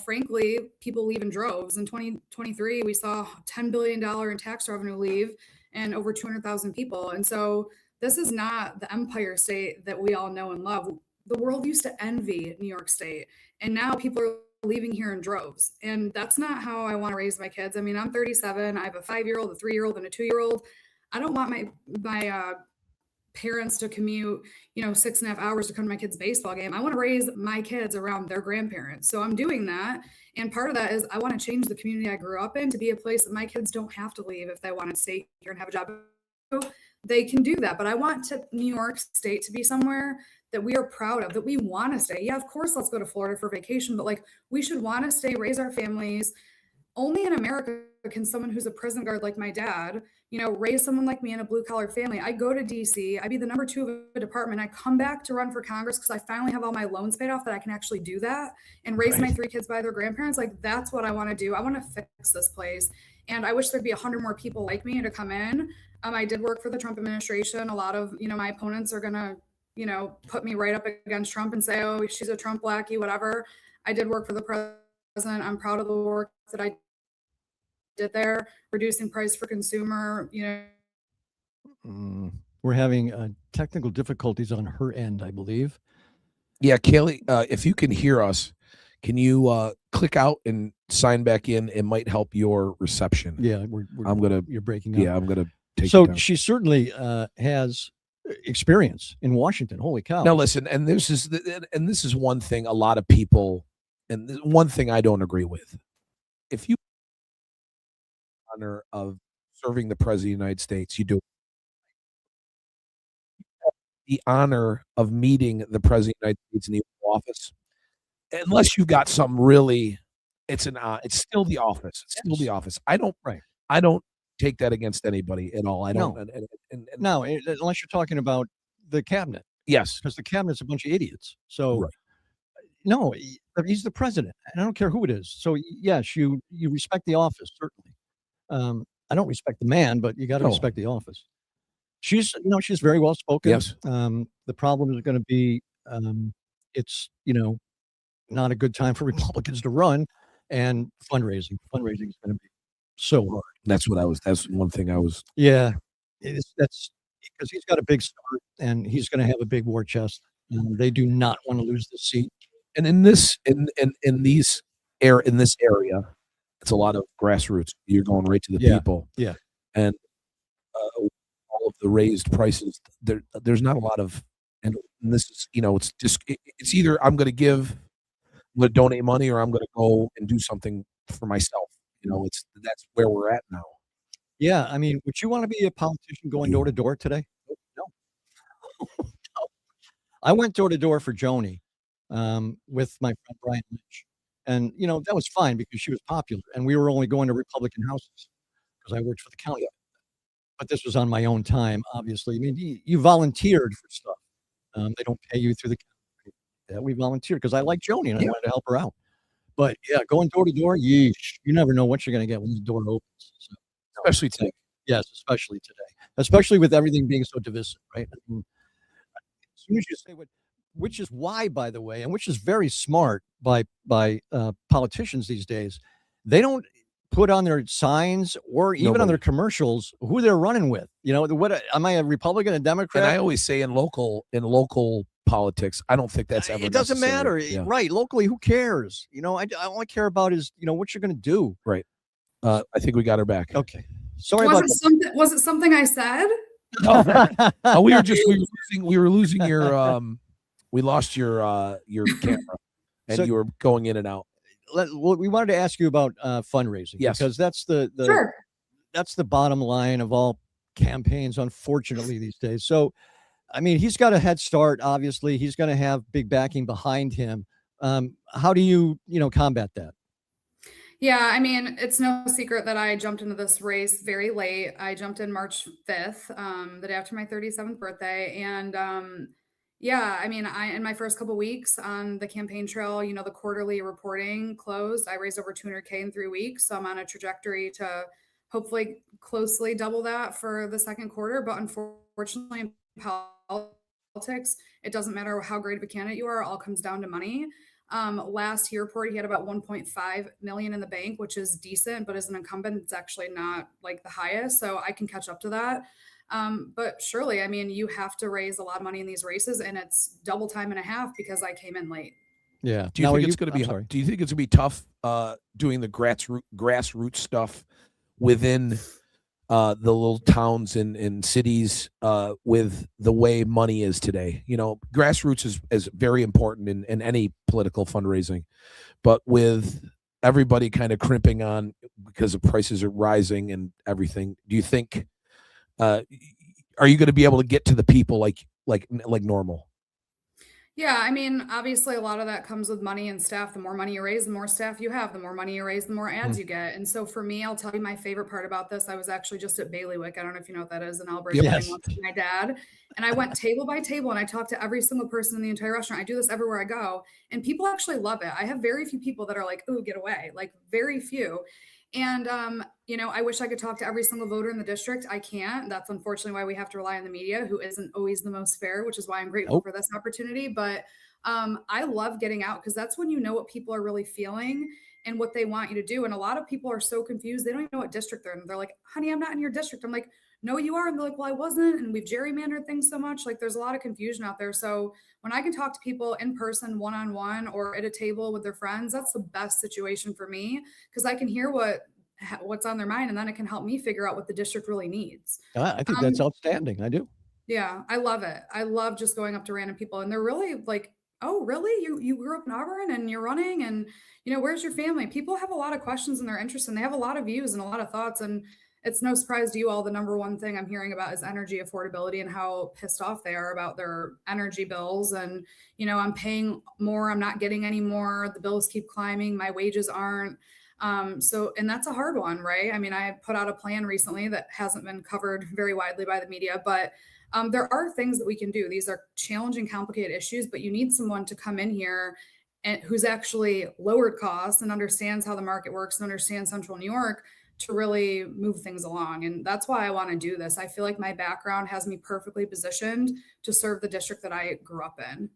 [SPEAKER 5] frankly, people leave in droves. In 2023, we saw $10 billion in tax revenue leave and over 200,000 people. And so this is not the empire state that we all know and love. The world used to envy New York State, and now people are leaving here in droves. And that's not how I want to raise my kids. I mean, I'm 37. I have a 5-year-old, a 3-year-old, and a 2-year-old. I don't want my parents to commute 6.5 hours to come to my kid's baseball game. I want to raise my kids around their grandparents. So I'm doing that. And part of that is I want to change the community I grew up in to be a place that my kids don't have to leave if they want to stay here and have a job. They can do that. But I want New York State to be somewhere that we are proud of, that we want to stay. Yeah, of course, let's go to Florida for vacation, but we should want to stay, raise our families. Only in America can someone who's a prison guard like my dad, raise someone like me in a blue collar family. I go to DC, I be the number 2 of a department. I come back to run for Congress because I finally have all my loans paid off that I can actually do that and raise my 3 kids by their grandparents. That's what I want to do. I want to fix this place. And I wish there'd be 100 more people like me to come in. I did work for the Trump administration. A lot of, my opponents are going to, put me right up against Trump and say, oh, she's a Trump lackey, whatever. I did work for the president. I'm proud of the work that I did there, reducing price for consumer,
[SPEAKER 2] We're having technical difficulties on her end, I believe.
[SPEAKER 3] Yeah, Kaylee, if you can hear us, can you click out and sign back in? It might help your reception.
[SPEAKER 2] Yeah, you're breaking up.
[SPEAKER 3] Yeah, I'm gonna take.
[SPEAKER 2] So she certainly has experience in Washington. Holy cow!
[SPEAKER 3] Now listen, and this is one thing a lot of people, and one thing I don't agree with. If you honor of serving the president of the United States, you do the honor of meeting the president of the United States in the Oval Office. Unless you've got some really, it's still the office. It's still the office. I don't take that against anybody at all. I don't.
[SPEAKER 2] No, unless you're talking about the cabinet.
[SPEAKER 3] Yes,
[SPEAKER 2] because the cabinet's a bunch of idiots. So
[SPEAKER 3] right.
[SPEAKER 2] No, he's the president, and I don't care who it is. So yes, you respect the office, certainly. I don't respect the man, but you got to respect the office. She's very well spoken.
[SPEAKER 3] Yes.
[SPEAKER 2] The problem is going to be, it's not a good time for Republicans to run, and fundraising. Fundraising is going to be so hard.
[SPEAKER 3] That's one thing I was.
[SPEAKER 2] Yeah, that's because he's got a big start, and he's going to have a big war chest. They do not want to lose this seat.
[SPEAKER 3] And in this area, it's a lot of grassroots. You're going right to the people.
[SPEAKER 2] Yeah.
[SPEAKER 3] And all of the raised prices, there's not a lot of, and this is, it's either I'm going to donate money, or I'm going to go and do something for myself. That's where we're at now.
[SPEAKER 2] Yeah. I mean, would you want to be a politician going door to door today? No. I went door to door for Joanie with my friend Brian Lynch. And, that was fine because she was popular, and we were only going to Republican houses because I worked for the county. But this was on my own time, obviously. I mean, you volunteered for stuff. They don't pay you through the county. Yeah, we volunteered because I like Joanie and I wanted to help her out. But yeah, going door to door, yeesh, you never know what you're going to get when the door opens. So,
[SPEAKER 3] especially today.
[SPEAKER 2] Yes, especially today. Especially with everything being so divisive, right? I mean, as soon as you say what which is why, by the way, and which is very smart by politicians these days, they don't put on their signs or even on their commercials who they're running with. You know, what am I, a Republican, a Democrat?
[SPEAKER 3] And I always say in local politics, I don't think that's ever.
[SPEAKER 2] It doesn't matter,
[SPEAKER 3] yeah.
[SPEAKER 2] right? Locally, who cares? You know, all I care about is, you know, what you're going to do.
[SPEAKER 3] Right. I think we got her back.
[SPEAKER 2] Okay. Sorry
[SPEAKER 5] Was it something I said?
[SPEAKER 3] No, we were losing your we lost your camera, and
[SPEAKER 2] So-
[SPEAKER 3] you were going in and out.
[SPEAKER 2] Well, we wanted to ask you about fundraising.
[SPEAKER 3] Yes.
[SPEAKER 2] Because that's the
[SPEAKER 5] Sure.
[SPEAKER 2] that's the bottom line of all campaigns, unfortunately, these days. So, I mean, he's got a head start. Obviously, he's going to have big backing behind him. How do you combat that?
[SPEAKER 5] Yeah, I mean, it's no secret that I jumped into this race very late. I jumped in March 5th, the day after my 37th birthday. And yeah, I mean, in my first couple weeks on the campaign trail, you know, the quarterly reporting closed. I raised over 200K in 3 weeks. So I'm on a trajectory to hopefully closely double that for the second quarter. But unfortunately, in politics, it doesn't matter how great of a candidate you are, it all comes down to money. Last he reported, he had about 1.5 million in the bank, which is decent, but as an incumbent, it's actually not like the highest. So I can catch up to that. But surely, I mean, you have to raise a lot of money in these races, and it's double time and a half because I came in late.
[SPEAKER 2] Yeah.
[SPEAKER 3] Do you think it's going to be? Do you think it's going to be tough doing the grassroots stuff within the little towns and cities with the way money is today? You know, grassroots is very important in any political fundraising, but with everybody kind of crimping on because the prices are rising and everything, do you think are you going to be able to get to the people like normal?
[SPEAKER 5] Yeah, I mean, obviously, a lot of that comes with money and staff. The more money you raise, the more staff you have. The more money you raise, the more ads you get. And so for me, I'll tell you my favorite part about this. I was actually just at Bailiwick. I don't know if you know what that is, an Albury wedding once with my dad. And I went table by table and I talked to every single person in the entire restaurant. I do this everywhere I go. And people actually love it. I have very few people that are like, "Ooh, get away." Like very few. And, you know, I wish I could talk to every single voter in the district. I can't. That's unfortunately why we have to rely on the media, who isn't always the most fair, which is why I'm grateful for this opportunity. But I love getting out because that's when you know what people are really feeling and what they want you to do. And a lot of people are so confused. They don't even know what district they're in. They're like, "Honey, I'm not in your district." I'm like, "No, you are." And they're like, "Well, I wasn't." And we've gerrymandered things so much. Like there's a lot of confusion out there. So when I can talk to people in person, one-on-one, or at a table with their friends, that's the best situation for me because I can hear what's on their mind, and then it can help me figure out what the district really needs.
[SPEAKER 2] I think that's outstanding. I do.
[SPEAKER 5] Yeah, I love it. I love just going up to random people, and they're really like, "Oh, really? You grew up in Auburn and you're running, and you know, where's your family?" People have a lot of questions and they're interested, and they have a lot of views and a lot of thoughts. And it's no surprise to you all, the number one thing I'm hearing about is energy affordability and how pissed off they are about their energy bills. And, you know, I'm paying more, I'm not getting any more. The bills keep climbing, my wages aren't. And that's a hard one, right? I mean, I put out a plan recently that hasn't been covered very widely by the media, but there are things that we can do. These are challenging, complicated issues, but you need someone to come in here and who's actually lowered costs and understands how the market works and understands Central New York to really move things along. And that's why I want to do this. I feel like my background has me perfectly positioned to serve the district that I grew up in.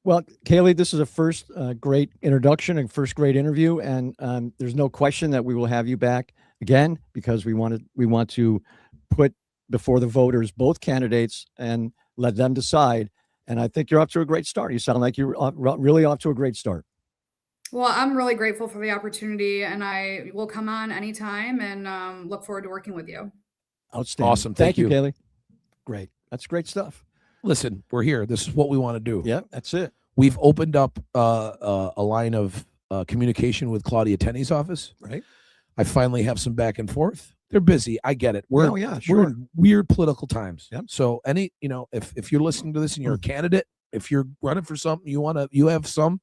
[SPEAKER 2] Well, Kaylee, this is a first great introduction and first great interview, and there's no question that we will have you back again because we want to put before the voters both candidates and let them decide. And I think you're off to a great start. You sound like you're really off to a great start.
[SPEAKER 5] Well, I'm really grateful for the opportunity, and I will come on anytime and look forward to working with you.
[SPEAKER 2] Outstanding.
[SPEAKER 3] Awesome.
[SPEAKER 2] Thank you, Kaylee. Great. That's great stuff.
[SPEAKER 3] Listen, we're here. This is what we want to do.
[SPEAKER 2] Yeah, that's it.
[SPEAKER 3] We've opened up a line of communication with Claudia Tenney's office.
[SPEAKER 2] Right.
[SPEAKER 3] I finally have some back and forth. They're busy. I get it. We're in weird political times.
[SPEAKER 2] Yep.
[SPEAKER 3] So if you're listening to this and you're a candidate, if you're running for something, you have some,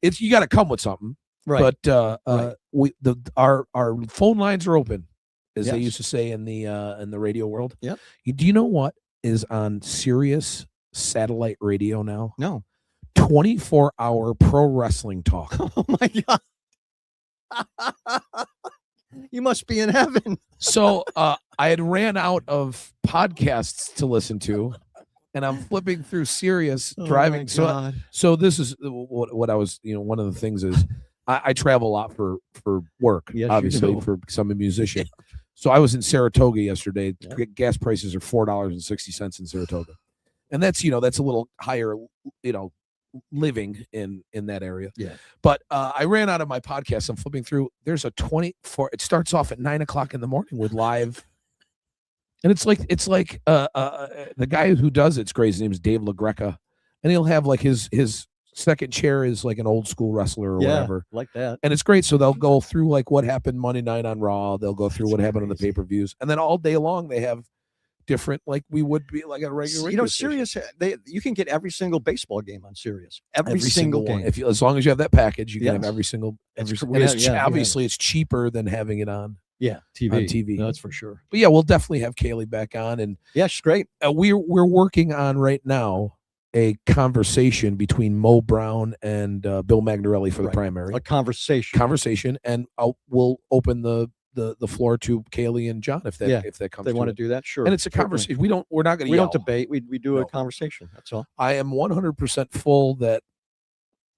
[SPEAKER 3] you got to come with something.
[SPEAKER 2] Right.
[SPEAKER 3] But our phone lines are open, as they
[SPEAKER 2] Yes.
[SPEAKER 3] used to say in the radio world.
[SPEAKER 2] Yep.
[SPEAKER 3] Do you know what is on Sirius satellite radio now?
[SPEAKER 2] No.
[SPEAKER 3] 24-hour pro wrestling talk.
[SPEAKER 2] Oh my God. You must be in heaven.
[SPEAKER 3] So I had ran out of podcasts to listen to, and I'm flipping through Sirius
[SPEAKER 2] Oh,
[SPEAKER 3] driving.
[SPEAKER 2] my
[SPEAKER 3] So
[SPEAKER 2] God.
[SPEAKER 3] so this is what I was, one of the things is I travel a lot for work,
[SPEAKER 2] Yes, you
[SPEAKER 3] obviously,
[SPEAKER 2] do.
[SPEAKER 3] for because I'm a musician. So I was in Saratoga yesterday.
[SPEAKER 2] Yeah.
[SPEAKER 3] Gas prices are $4.60 in Saratoga, and that's that's a little higher, living in that area.
[SPEAKER 2] Yeah.
[SPEAKER 3] But I ran out of my podcast. I'm flipping through. There's a 24. It starts off at 9:00 in the morning with live, and it's like the guy who does it's great. His name is Dave LaGreca, and he'll have like his second chair is like an old school wrestler or whatever.
[SPEAKER 2] Like that.
[SPEAKER 3] And it's great. So they'll go through like what happened Monday night on Raw. They'll go through what happened on the
[SPEAKER 2] crazy.
[SPEAKER 3] pay-per-views. And then all day long they have different, like we would be like a regular station.
[SPEAKER 2] Sirius, you can get every single baseball game on Sirius. Every single
[SPEAKER 3] one.
[SPEAKER 2] game.
[SPEAKER 3] If you, as long as you have that package, you can have
[SPEAKER 2] Yes.
[SPEAKER 3] every single.
[SPEAKER 2] It's
[SPEAKER 3] Every,
[SPEAKER 2] cr-
[SPEAKER 3] and
[SPEAKER 2] we
[SPEAKER 3] it's
[SPEAKER 2] have- yeah, we have
[SPEAKER 3] obviously it's cheaper than having it on
[SPEAKER 2] TV.
[SPEAKER 3] on TV.
[SPEAKER 2] No, that's for sure.
[SPEAKER 3] But yeah, we'll definitely have Kaylee back on, and
[SPEAKER 2] Yeah, she's great.
[SPEAKER 3] we're working on right now a conversation between Mo Brown and Bill Magnarelli for the
[SPEAKER 2] Right.
[SPEAKER 3] primary.
[SPEAKER 2] A conversation.
[SPEAKER 3] And we'll open the floor to Kaylee and John if that comes.
[SPEAKER 2] They
[SPEAKER 3] to
[SPEAKER 2] want to
[SPEAKER 3] it.
[SPEAKER 2] do that, sure.
[SPEAKER 3] And it's a
[SPEAKER 2] Certainly.
[SPEAKER 3] conversation. We're not going to
[SPEAKER 2] We
[SPEAKER 3] yell.
[SPEAKER 2] don't debate. We do a
[SPEAKER 3] No.
[SPEAKER 2] conversation. That's all.
[SPEAKER 3] I am 100% full that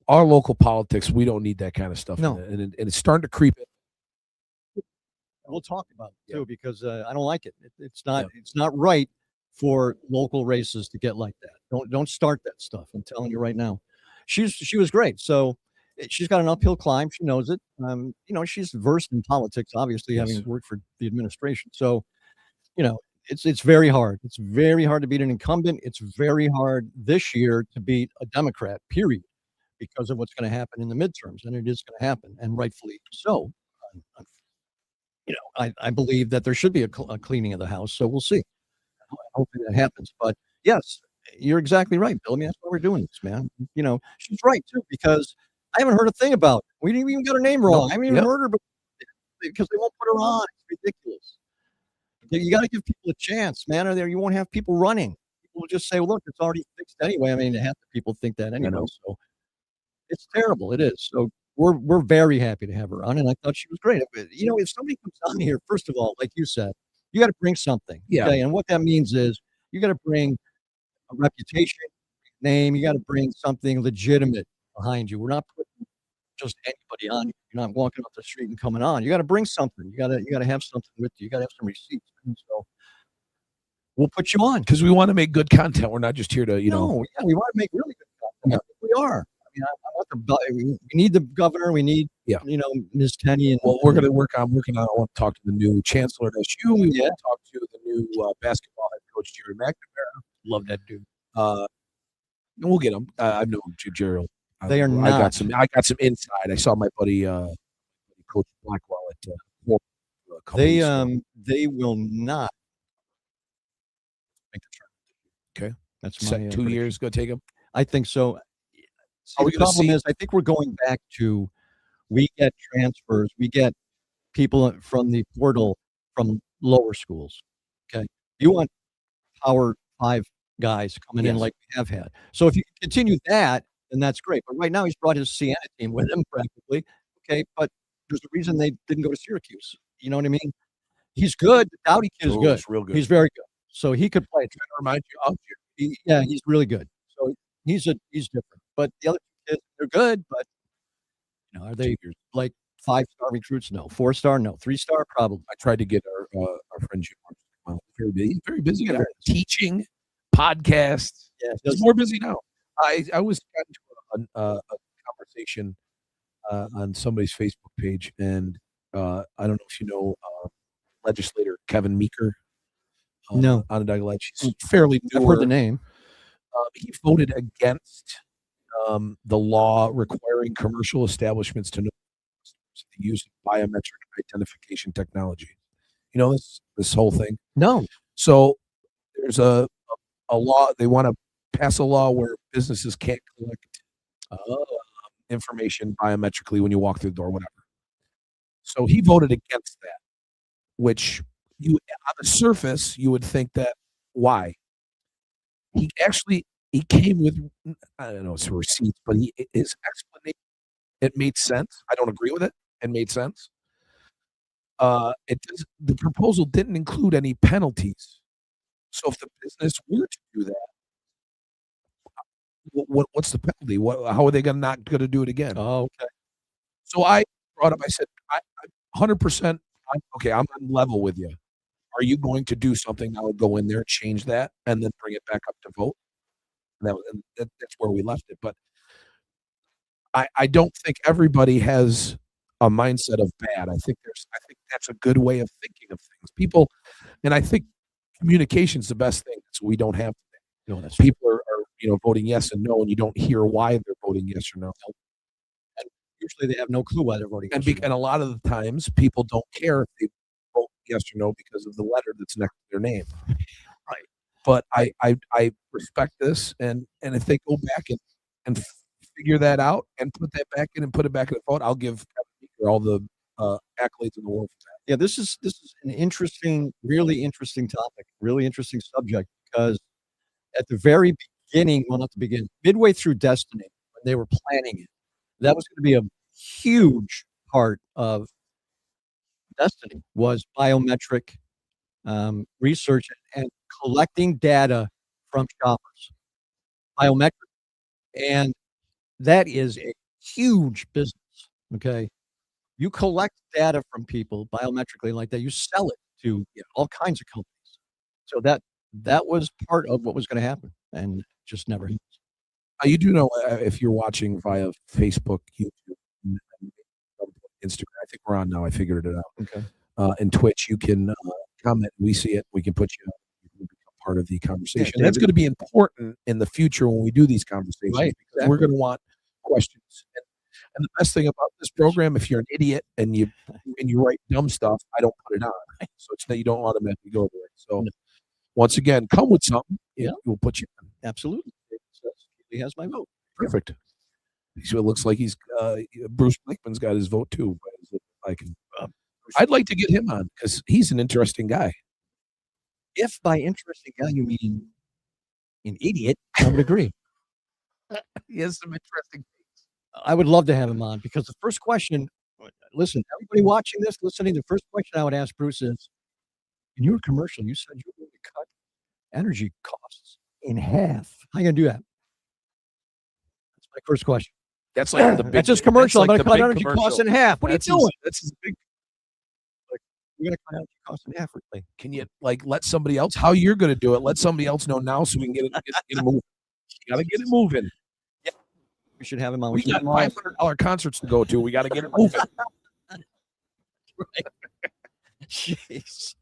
[SPEAKER 3] our local politics, we don't need that kind of stuff.
[SPEAKER 2] No.
[SPEAKER 3] in it. And it's starting to creep in.
[SPEAKER 2] We'll talk about it too because I don't like it. It's not right for local races to get like that. Don't start that stuff. I'm telling you right now. She was great. So she's got an uphill climb. She knows it. She's versed in politics, obviously,
[SPEAKER 3] Yes.
[SPEAKER 2] having worked for the administration. So, it's very hard. It's very hard to beat an incumbent. It's very hard this year to beat a Democrat, period, because of what's going to happen in the midterms. And it is going to happen, and rightfully so. I believe that there should be a cleaning of the house. So we'll see. Hopefully that happens. But yes, you're exactly right, Bill. I mean, that's why we're doing this, man. She's right too, because I haven't heard a thing about it. We didn't even get her name wrong. I haven't even heard her because they won't put her on. It's ridiculous. You got to give people a chance, man, or there you won't have people running. People will just say, well, look, it's already fixed anyway. I mean, half the people think that anyway. So it's terrible. It is. So we're very happy to have her on, and I thought she was great. If somebody comes on here, first of all, like you said, you got to bring something.
[SPEAKER 3] Yeah.
[SPEAKER 2] Okay? And what that means is you got to bring a reputation, name. You got to bring something legitimate behind you. We're not putting just anybody on. You're not walking up the street and coming on. You got to bring something. You got to have something with you. You got to have some receipts. And so we'll put you on
[SPEAKER 3] Because we want to make good content. We're not just here to,
[SPEAKER 2] No, yeah, we want to make really good content. We are. I mean, I want we need the governor. We need, Ms. Tenney. And
[SPEAKER 3] Well, we're going to working on. I want to talk to the new chancellor at SU. We want to talk to the new basketball head coach, Jerry McNamara.
[SPEAKER 2] love that dude.
[SPEAKER 3] And we'll get him. I've known Jerry.
[SPEAKER 2] They are
[SPEAKER 3] I got
[SPEAKER 2] not.
[SPEAKER 3] some inside. I saw my buddy, Coach Blackwell at a couple
[SPEAKER 2] They
[SPEAKER 3] weeks ago.
[SPEAKER 2] they will not make the turn.
[SPEAKER 3] Okay.
[SPEAKER 2] That's
[SPEAKER 3] Set
[SPEAKER 2] my
[SPEAKER 3] 2
[SPEAKER 2] prediction.
[SPEAKER 3] years. Go take him.
[SPEAKER 2] I think so.
[SPEAKER 3] Are we
[SPEAKER 2] The
[SPEAKER 3] gonna
[SPEAKER 2] problem
[SPEAKER 3] see-
[SPEAKER 2] is, I think we're going back to we get transfers, we get people from the portal from lower schools. Okay, you want Power 5 guys coming in
[SPEAKER 3] Yes.
[SPEAKER 2] like we have had. So if you continue that, then that's great. But right now he's brought his Siena team with him practically. Okay, but there's a reason they didn't go to Syracuse. You know what I mean? He's good. The Dowdy kid is
[SPEAKER 3] Oh,
[SPEAKER 2] good.
[SPEAKER 3] it's real good.
[SPEAKER 2] He's very good. So he could play.
[SPEAKER 3] trying to remind you of you.
[SPEAKER 2] Yeah, he's really good. So he's different. But the other kids, they're good, but are they like 5-star recruits? No. 4-star? No. 3-star? Probably.
[SPEAKER 3] I tried to get our friend Jim. Well, very busy guy. Teaching, podcasts.
[SPEAKER 2] Yeah,
[SPEAKER 3] He's more busy now. I was got into a conversation on somebody's Facebook page, and I don't know if you know legislator Kevin Meeker.
[SPEAKER 2] No.
[SPEAKER 3] Onondaga Lodge. He's fairly new.
[SPEAKER 2] I've heard the name.
[SPEAKER 3] He voted against the law requiring commercial establishments to know the use of biometric identification technology. You know this whole thing.
[SPEAKER 2] No.
[SPEAKER 3] So there's a law. They want to pass a law where businesses can't collect information biometrically when you walk through the door, whatever. So he voted against that, which you on the surface you would think that why. He came with, I don't know, some receipts, but his explanation, it made sense. I don't agree with it. It made sense. The proposal didn't include any penalties. So if the business were to do that, what's the penalty? How are they not going to do it again?
[SPEAKER 2] Oh, okay.
[SPEAKER 3] So I brought up. I said, I 100%. I'm on level with you. Are you going to do something? I would go in there, change that, and then bring it back up to vote. And that's where we left it. But I don't think everybody has a mindset of bad. I think that's a good way of thinking of things. People, and I think communication's the best thing. So we don't have today.
[SPEAKER 2] No, that's
[SPEAKER 3] People are voting yes and no, and you don't hear why they're voting yes or no.
[SPEAKER 2] And usually they have no clue why they're voting.
[SPEAKER 3] And,
[SPEAKER 2] yes or no.
[SPEAKER 3] and a lot of the times, people don't care if they vote yes or no because of the letter that's next to their name.
[SPEAKER 2] Right.
[SPEAKER 3] But I respect this, and if they go back and figure that out and put that back in and put it back in the vote, I'll give Kevin Meeker all the accolades in the world for that.
[SPEAKER 2] Yeah, this is an interesting, really interesting topic, really interesting subject, because at the very beginning, well, not the beginning, midway through Destiny, when they were planning it, that was going to be a huge part of Destiny, was biometric research and collecting data from shoppers, biometric. And that is a huge business. Okay. You collect data from people biometrically like that. You sell it to all kinds of companies. So that was part of what was going to happen, and just never happened.
[SPEAKER 3] You do know if you're watching via Facebook, YouTube, and Instagram. I think we're on now. I figured it out.
[SPEAKER 2] Okay.
[SPEAKER 3] And Twitch, you can comment. We see it. We can put you. You can become part of the conversation.
[SPEAKER 2] Yeah,
[SPEAKER 3] That's going to be important in the future when we do these conversations.
[SPEAKER 2] Right,
[SPEAKER 3] Because
[SPEAKER 2] exactly.
[SPEAKER 3] we're going to want questions. And the best thing about this program, if you're an idiot and you write dumb stuff, I don't put it on. So it's that you don't automatically go there. So once again, come with something.
[SPEAKER 2] Yeah.
[SPEAKER 3] We'll put you on.
[SPEAKER 2] Absolutely. He has my vote.
[SPEAKER 3] Perfect. So it looks like he's Bruce Blakeman's got his vote too. I'd like to get him on because he's an interesting guy.
[SPEAKER 2] If by interesting guy you mean an idiot, I would agree.
[SPEAKER 3] He has some interesting things.
[SPEAKER 2] I would love to have him on, because the first question, listen, everybody watching this, listening, the first question I would ask Bruce is, in your commercial, you said you were going to cut energy costs in half. How are you going to do that? That's my first question.
[SPEAKER 3] That's like the big.
[SPEAKER 2] That's just commercial. I'm
[SPEAKER 3] That's
[SPEAKER 2] going to
[SPEAKER 3] like
[SPEAKER 2] cut
[SPEAKER 3] the
[SPEAKER 2] energy
[SPEAKER 3] big
[SPEAKER 2] costs in
[SPEAKER 3] commercial.
[SPEAKER 2] half. What are you doing?
[SPEAKER 3] That's his big.
[SPEAKER 2] You're going to cut energy costs in half, really?
[SPEAKER 3] Can you let somebody else? How you're going to do it? Let somebody else know now so we can get it moving. You got to get it moving.
[SPEAKER 2] Yeah, we should have him on.
[SPEAKER 3] We got $500 concerts to go to. We got to get it moving.
[SPEAKER 2] Right. Jeez.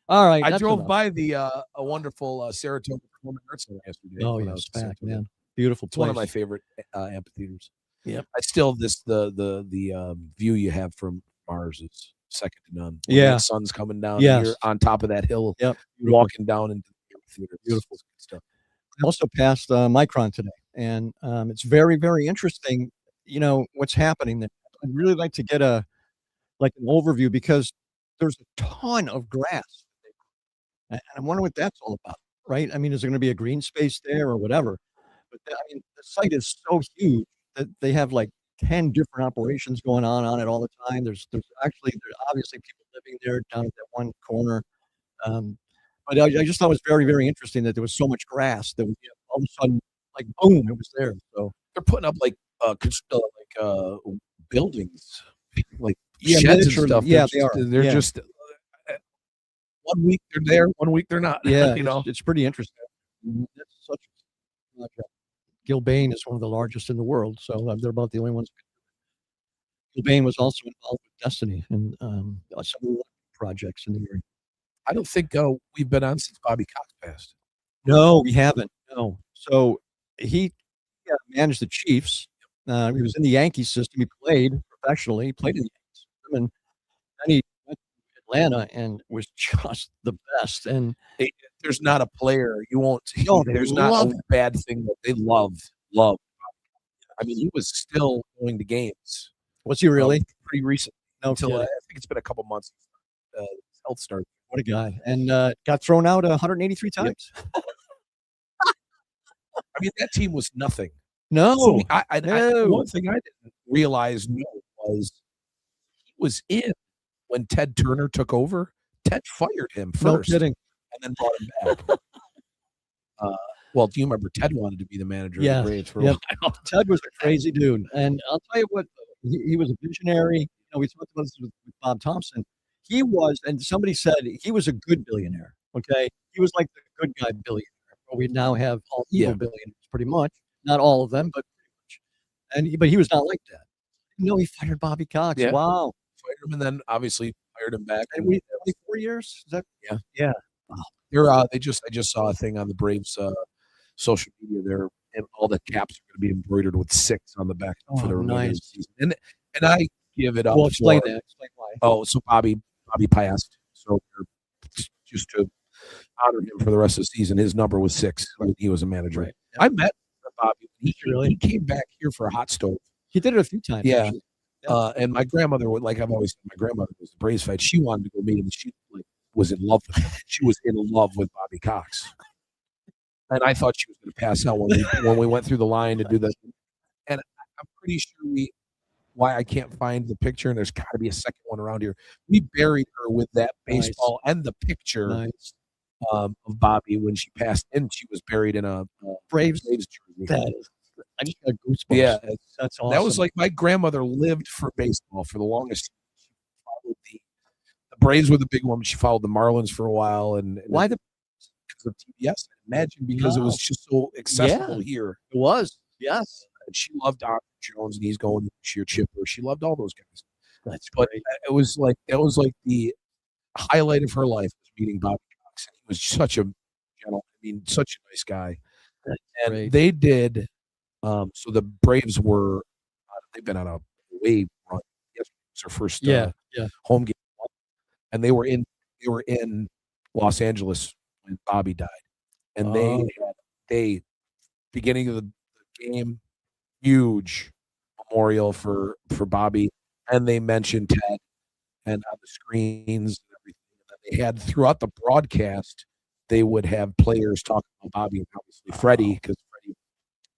[SPEAKER 2] All right.
[SPEAKER 3] I drove by the a wonderful Saratoga Performing Arts Center yesterday.
[SPEAKER 2] Oh,
[SPEAKER 3] when I
[SPEAKER 2] yeah,
[SPEAKER 3] was
[SPEAKER 2] SPAC,
[SPEAKER 3] in Saratoga.
[SPEAKER 2] man. Beautiful
[SPEAKER 3] It's
[SPEAKER 2] place.
[SPEAKER 3] one of my favorite amphitheaters.
[SPEAKER 2] Yep.
[SPEAKER 3] I still the view you have from Mars is second to none. When
[SPEAKER 2] Yeah.
[SPEAKER 3] the sun's coming down.
[SPEAKER 2] Yes.
[SPEAKER 3] And you're on top of that hill.
[SPEAKER 2] Yep.
[SPEAKER 3] Walking down into the amphitheater.
[SPEAKER 2] Beautiful
[SPEAKER 3] stuff.
[SPEAKER 2] I also passed Micron today, and it's very, very interesting. What's happening there. I'd really like to get an overview, because there's a ton of grass, and I'm wondering what that's all about. Right? I mean, is there going to be a green space there or whatever? But the site is so huge that they have like 10 different operations going on it all the time. There's obviously people living there down at that one corner. But I just thought it was very, very interesting that there was so much grass that all of a sudden, like, boom, it was there. So
[SPEAKER 3] They're putting up buildings, like
[SPEAKER 2] Yeah,
[SPEAKER 3] sheds and
[SPEAKER 2] miniature-
[SPEAKER 3] stuff.
[SPEAKER 2] yeah,
[SPEAKER 3] They're
[SPEAKER 2] they are.
[SPEAKER 3] They're
[SPEAKER 2] Yeah.
[SPEAKER 3] just 1 week they're there, 1 week they're not.
[SPEAKER 2] yeah,
[SPEAKER 3] you know.
[SPEAKER 2] it's pretty interesting. That's such a project. Gilbane is one of the largest in the world, so they're about the only ones. Gilbane was also involved with Destiny and some projects in the area.
[SPEAKER 3] I don't think we've been on since Bobby Cox passed.
[SPEAKER 2] No, we haven't. No. So he managed the Chiefs. He was in the Yankees system. He played professionally. He played in the Yankees system, and then he went to Atlanta and was just the best. And
[SPEAKER 3] There's not a player you won't.
[SPEAKER 2] No, they
[SPEAKER 3] there's not
[SPEAKER 2] love
[SPEAKER 3] a bad thing that they love. I mean, he was still going to games.
[SPEAKER 2] was he really?
[SPEAKER 3] Pretty recent.
[SPEAKER 2] No
[SPEAKER 3] Until I
[SPEAKER 2] kidding.
[SPEAKER 3] think it's been a couple months. Health started.
[SPEAKER 2] What a guy. And got thrown out 183 times.
[SPEAKER 3] I mean, that team was nothing.
[SPEAKER 2] No.
[SPEAKER 3] So
[SPEAKER 2] no.
[SPEAKER 3] One thing I didn't realize was he was in when Ted Turner took over. Ted fired him
[SPEAKER 2] No
[SPEAKER 3] first,
[SPEAKER 2] kidding.
[SPEAKER 3] and then brought him back. Well, do you remember Ted wanted to be the manager of
[SPEAKER 2] Yeah,
[SPEAKER 3] the Braves for a
[SPEAKER 2] yep.
[SPEAKER 3] while?
[SPEAKER 2] Ted was a crazy dude, and I'll tell you what, he was a visionary. You know, we talked about this with Bob Thompson. He was, and somebody said he was a good billionaire. Okay, he was like the good guy billionaire. But we now have all evil
[SPEAKER 3] Yeah.
[SPEAKER 2] billionaires, pretty much. Not all of them, but pretty much. But he was not like that. No, he fired Bobby Cox.
[SPEAKER 3] Yeah.
[SPEAKER 2] Wow.
[SPEAKER 3] Fired him, and then obviously hired him back.
[SPEAKER 2] And we 4 years. Is that?
[SPEAKER 3] Yeah.
[SPEAKER 2] Yeah.
[SPEAKER 3] I just saw a thing on the Braves social media there, and all the caps are going to be embroidered with 6 on the back for the remainder of the season. And I give it up.
[SPEAKER 2] Well, explain
[SPEAKER 3] for,
[SPEAKER 2] that. Explain why.
[SPEAKER 3] Oh, so Bobby passed. So just to honor him for the rest of the season, his number was 6 when he was a manager.
[SPEAKER 2] Right.
[SPEAKER 3] I met Bobby.
[SPEAKER 2] Really?
[SPEAKER 3] He came back here for a hot stove.
[SPEAKER 2] He did it a few times.
[SPEAKER 3] Yeah.
[SPEAKER 2] Actually.
[SPEAKER 3] And my grandmother would, like I've always said, my grandmother was a Braves fan. She wanted to go meet him. She was in love with him. She was in love with Bobby Cox. And I thought she was going to pass out when we went through the line to do that. And I'm pretty sure why I can't find the picture, and there's got to be a second one around here. We buried her with that baseball and the picture of Bobby when she passed, and she was buried in a
[SPEAKER 2] Braves
[SPEAKER 3] jersey.
[SPEAKER 2] I just got goosebumps.
[SPEAKER 3] Yeah,
[SPEAKER 2] that's awesome.
[SPEAKER 3] that was like my grandmother lived for baseball for the longest. She followed the Braves were the big one. She followed the Marlins for a while, and
[SPEAKER 2] why
[SPEAKER 3] because of TBS? Imagine because it was just so accessible here.
[SPEAKER 2] It was, yes.
[SPEAKER 3] And she loved Dr. Jones, and he's going this year. Chipper. She loved all those guys.
[SPEAKER 2] That's
[SPEAKER 3] But
[SPEAKER 2] great.
[SPEAKER 3] that was like the highlight of her life was meeting Bobby Cox. He was such a such a nice guy.
[SPEAKER 2] That's
[SPEAKER 3] And
[SPEAKER 2] great.
[SPEAKER 3] they did. So the Braves were they've been on a way run. Yesterday was their first home game, and they were in Los Angeles when Bobby died, and they beginning of the game, huge memorial for Bobby, and they mentioned Ted and on the screens and everything. And they had throughout the broadcast, they would have players talking about Bobby and obviously Freddie, because Freddie,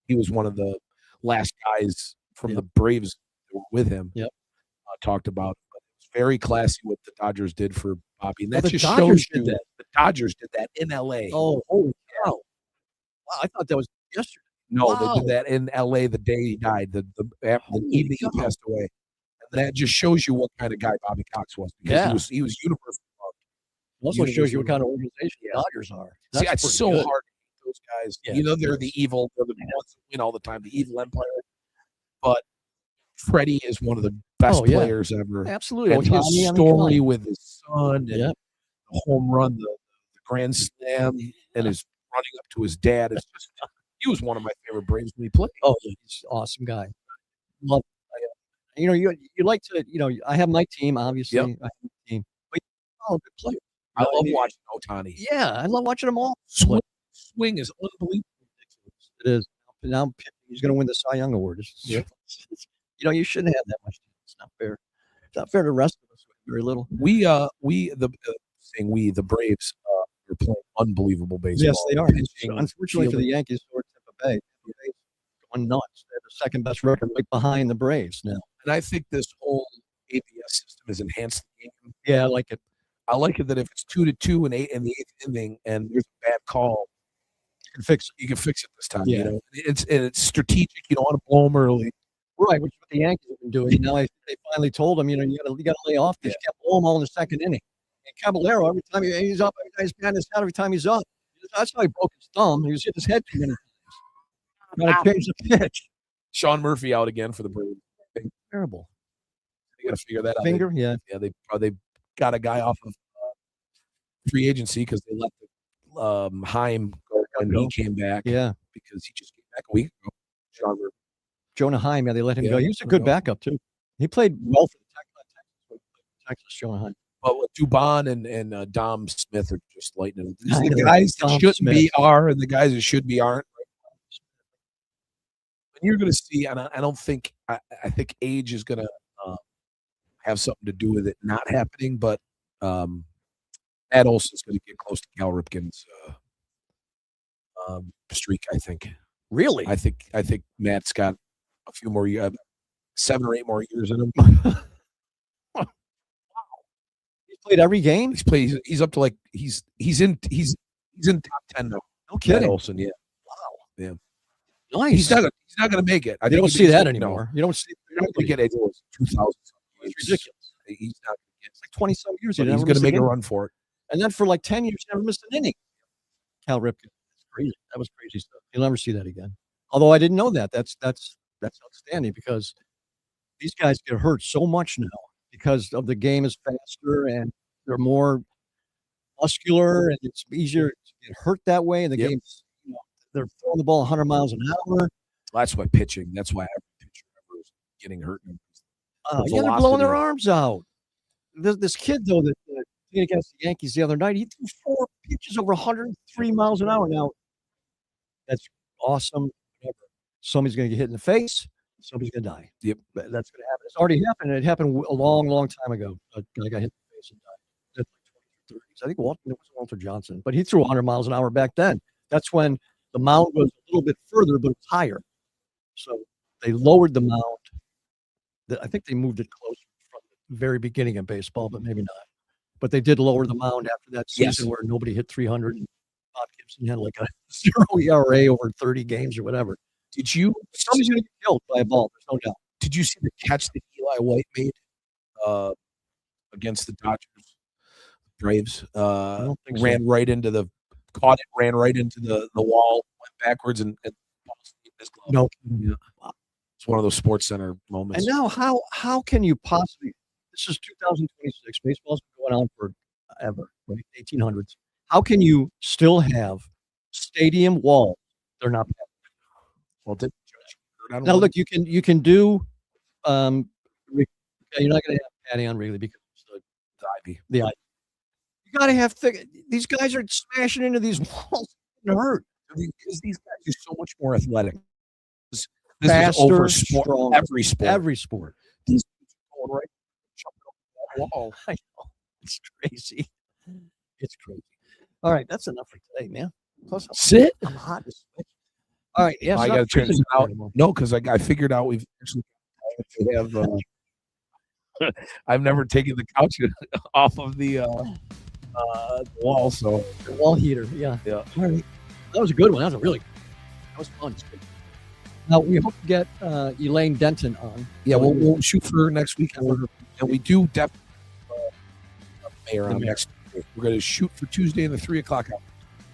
[SPEAKER 3] he was one of the last guys from the Braves that were with him.
[SPEAKER 2] Yep.
[SPEAKER 3] Talked about, but it was very classy what the Dodgers did for Bobby, and that
[SPEAKER 2] the
[SPEAKER 3] just
[SPEAKER 2] Dodgers
[SPEAKER 3] shows you
[SPEAKER 2] did that.
[SPEAKER 3] the Dodgers did that in L.A.
[SPEAKER 2] Oh, holy cow. Wow, I thought that was yesterday.
[SPEAKER 3] No,
[SPEAKER 2] Wow.
[SPEAKER 3] they did that in L.A. the day he died, the evening he passed away, and that just shows you what kind of guy Bobby Cox was, because he was universally loved.
[SPEAKER 2] Also shows you what kind of organization the Dodgers are.
[SPEAKER 3] See, it's so
[SPEAKER 2] good.
[SPEAKER 3] hard to hate those guys.
[SPEAKER 2] Yeah,
[SPEAKER 3] You know, they're the evil, they're the ones that win all the time, the evil empire. But Freddie is one of the best players ever.
[SPEAKER 2] Absolutely.
[SPEAKER 3] And his story with his son and
[SPEAKER 2] Yep.
[SPEAKER 3] the home run, the grand slam, and his running up to his dad. It's just, he was one of my favorite Braves when he played.
[SPEAKER 2] Oh, he's an awesome guy. Love. You know, you like to. You know, I have my team. Obviously,
[SPEAKER 3] Yep.
[SPEAKER 2] I have my team. But good player.
[SPEAKER 3] I love watching Ohtani.
[SPEAKER 2] Yeah, I love watching them all.
[SPEAKER 3] Swing is unbelievable.
[SPEAKER 2] It is. Now he's going to win the Cy Young Award. You know, you shouldn't have that much. It's not fair. It's not fair to the rest of us with very little.
[SPEAKER 3] The Braves are playing unbelievable baseball.
[SPEAKER 2] Yes, they are.
[SPEAKER 3] Pitching,
[SPEAKER 2] Unfortunately for the Yankees, or Tampa Bay, they're going nuts. They have the second best record, right behind the Braves now.
[SPEAKER 3] And I think this whole ABS system has enhanced the game.
[SPEAKER 2] Yeah, I like it.
[SPEAKER 3] I like it that if it's 2-2 in the 8th inning and there's a bad call,
[SPEAKER 2] You can fix it.
[SPEAKER 3] you can fix it this time.
[SPEAKER 2] Yeah.
[SPEAKER 3] You know, it's strategic. You don't want to blow them early.
[SPEAKER 2] Right, which is what the Yankees have been doing. Now they finally told him, you know, you got to lay off. They kept blowing them all in the second inning. And Caballero, every time he's up, every time he's behind his head, every time he's up. That's how he broke his thumb. He was hit his head too many times. Got to change the pitch.
[SPEAKER 3] Sean Murphy out again for the Braves.
[SPEAKER 2] Terrible.
[SPEAKER 3] They got to figure that out.
[SPEAKER 2] Finger, yeah.
[SPEAKER 3] Yeah, they got a guy off of free agency because they let the Heim go when he came back.
[SPEAKER 2] Yeah.
[SPEAKER 3] Because he just came back a week ago. Sean Murphy.
[SPEAKER 2] Jonah Heim, yeah, they let him
[SPEAKER 3] Yeah,
[SPEAKER 2] go. He was a good backup, too. He played well for the Texas, Jonah Heim.
[SPEAKER 3] But with Dubon and Dom Smith are just lighting it.
[SPEAKER 2] I
[SPEAKER 3] The
[SPEAKER 2] know,
[SPEAKER 3] guys that
[SPEAKER 2] Dom
[SPEAKER 3] shouldn't
[SPEAKER 2] Smith.
[SPEAKER 3] be are, and the guys that should be aren't. And you're going to see, and I don't think I think age is going to have something to do with it not happening. But Matt Olson's going to get close to Cal Ripken's streak. I think.
[SPEAKER 2] Really?
[SPEAKER 3] I think Matt's got a few more years, 7 or 8 more years in him.
[SPEAKER 2] He played every game?
[SPEAKER 3] He's up to like he's in top 10 now.
[SPEAKER 2] No kidding.
[SPEAKER 3] Matt Olson, yeah. Yeah.
[SPEAKER 2] Nice.
[SPEAKER 3] He's not gonna make it.
[SPEAKER 2] You don't see that anymore. You don't see.
[SPEAKER 3] You're not gonna get it. 2,000.
[SPEAKER 2] It's ridiculous.
[SPEAKER 3] He's not.
[SPEAKER 2] It's like 20 some years.
[SPEAKER 3] He's going to make a run for it.
[SPEAKER 2] And then for like 10 years, never missed an inning. Cal Ripken. That's crazy. That was crazy stuff. You'll never see that again. Although I didn't know that. That's outstanding because these guys get hurt so much now because of the game is faster and they're more muscular and it's easier to get hurt that way. And the game's, they're throwing the ball 100 miles an hour.
[SPEAKER 3] That's why pitching. That's why every pitcher ever is getting hurt.
[SPEAKER 2] They're blowing their arms out. This kid, though, that against the Yankees the other night, he threw 4 pitches over 103 miles an hour. Now, that's awesome. Somebody's going to get hit in the face. Somebody's going to die.
[SPEAKER 3] Yep.
[SPEAKER 2] That's going to happen. It's already happened. It happened a long, long time ago. A guy got hit in the face and died. That's like 30s. I think it was Walter Johnson. But he threw 100 miles an hour back then. That's when the mound was a little bit further, but it's higher. So they lowered the mound. I think they moved it closer from the very beginning of baseball, but maybe not. But they did lower the mound after that season where nobody hit 300. And Bob Gibson had like a 0 ERA over 30 games or whatever. Somebody's going to get killed by a ball. There's no doubt.
[SPEAKER 3] Did you see the catch that Eli White made against the Dodgers? Braves ran right into the wall, went backwards, and his glove.
[SPEAKER 2] No.
[SPEAKER 3] Yeah. It's one of those Sports Center moments.
[SPEAKER 2] And now, how can you possibly? This is 2026. Baseball's been going on forever, right? 1800s. How can you still have stadium walls? They're not.
[SPEAKER 3] Well,
[SPEAKER 2] now look, you can do. You're not going to have padding on Wrigley because
[SPEAKER 3] the ivy.
[SPEAKER 2] The ivy. You got to have thick. These guys are smashing into these walls. It hurt
[SPEAKER 3] because these guys are so much more athletic. This
[SPEAKER 2] faster,
[SPEAKER 3] is over sport,
[SPEAKER 2] stronger,
[SPEAKER 3] every sport. These guys are going right, jumping over that wall.
[SPEAKER 2] I know. It's crazy. It's crazy. All right, that's enough for today, man. Plus, I'm hot as switch. All right, yeah.
[SPEAKER 3] I got to turn this out. No, because I figured out we've actually have. I've never taken the couch off of the wall, so
[SPEAKER 2] the wall heater. Yeah.
[SPEAKER 3] Yeah.
[SPEAKER 2] All right. That was a good one. That was fun. Now we hope to get Elaine Denton on.
[SPEAKER 3] Yeah, we'll shoot for next week, and we do definitely mayor on next week. We're going to shoot for Tuesday in the 3:00 hour.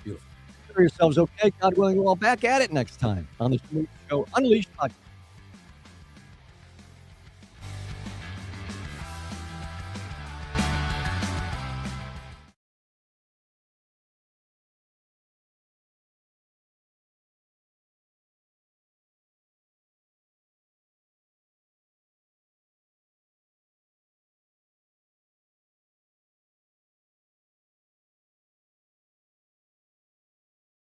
[SPEAKER 2] Beautiful. Consider yourselves okay. God willing, we're all back at it next time on the show Unleashed podcast.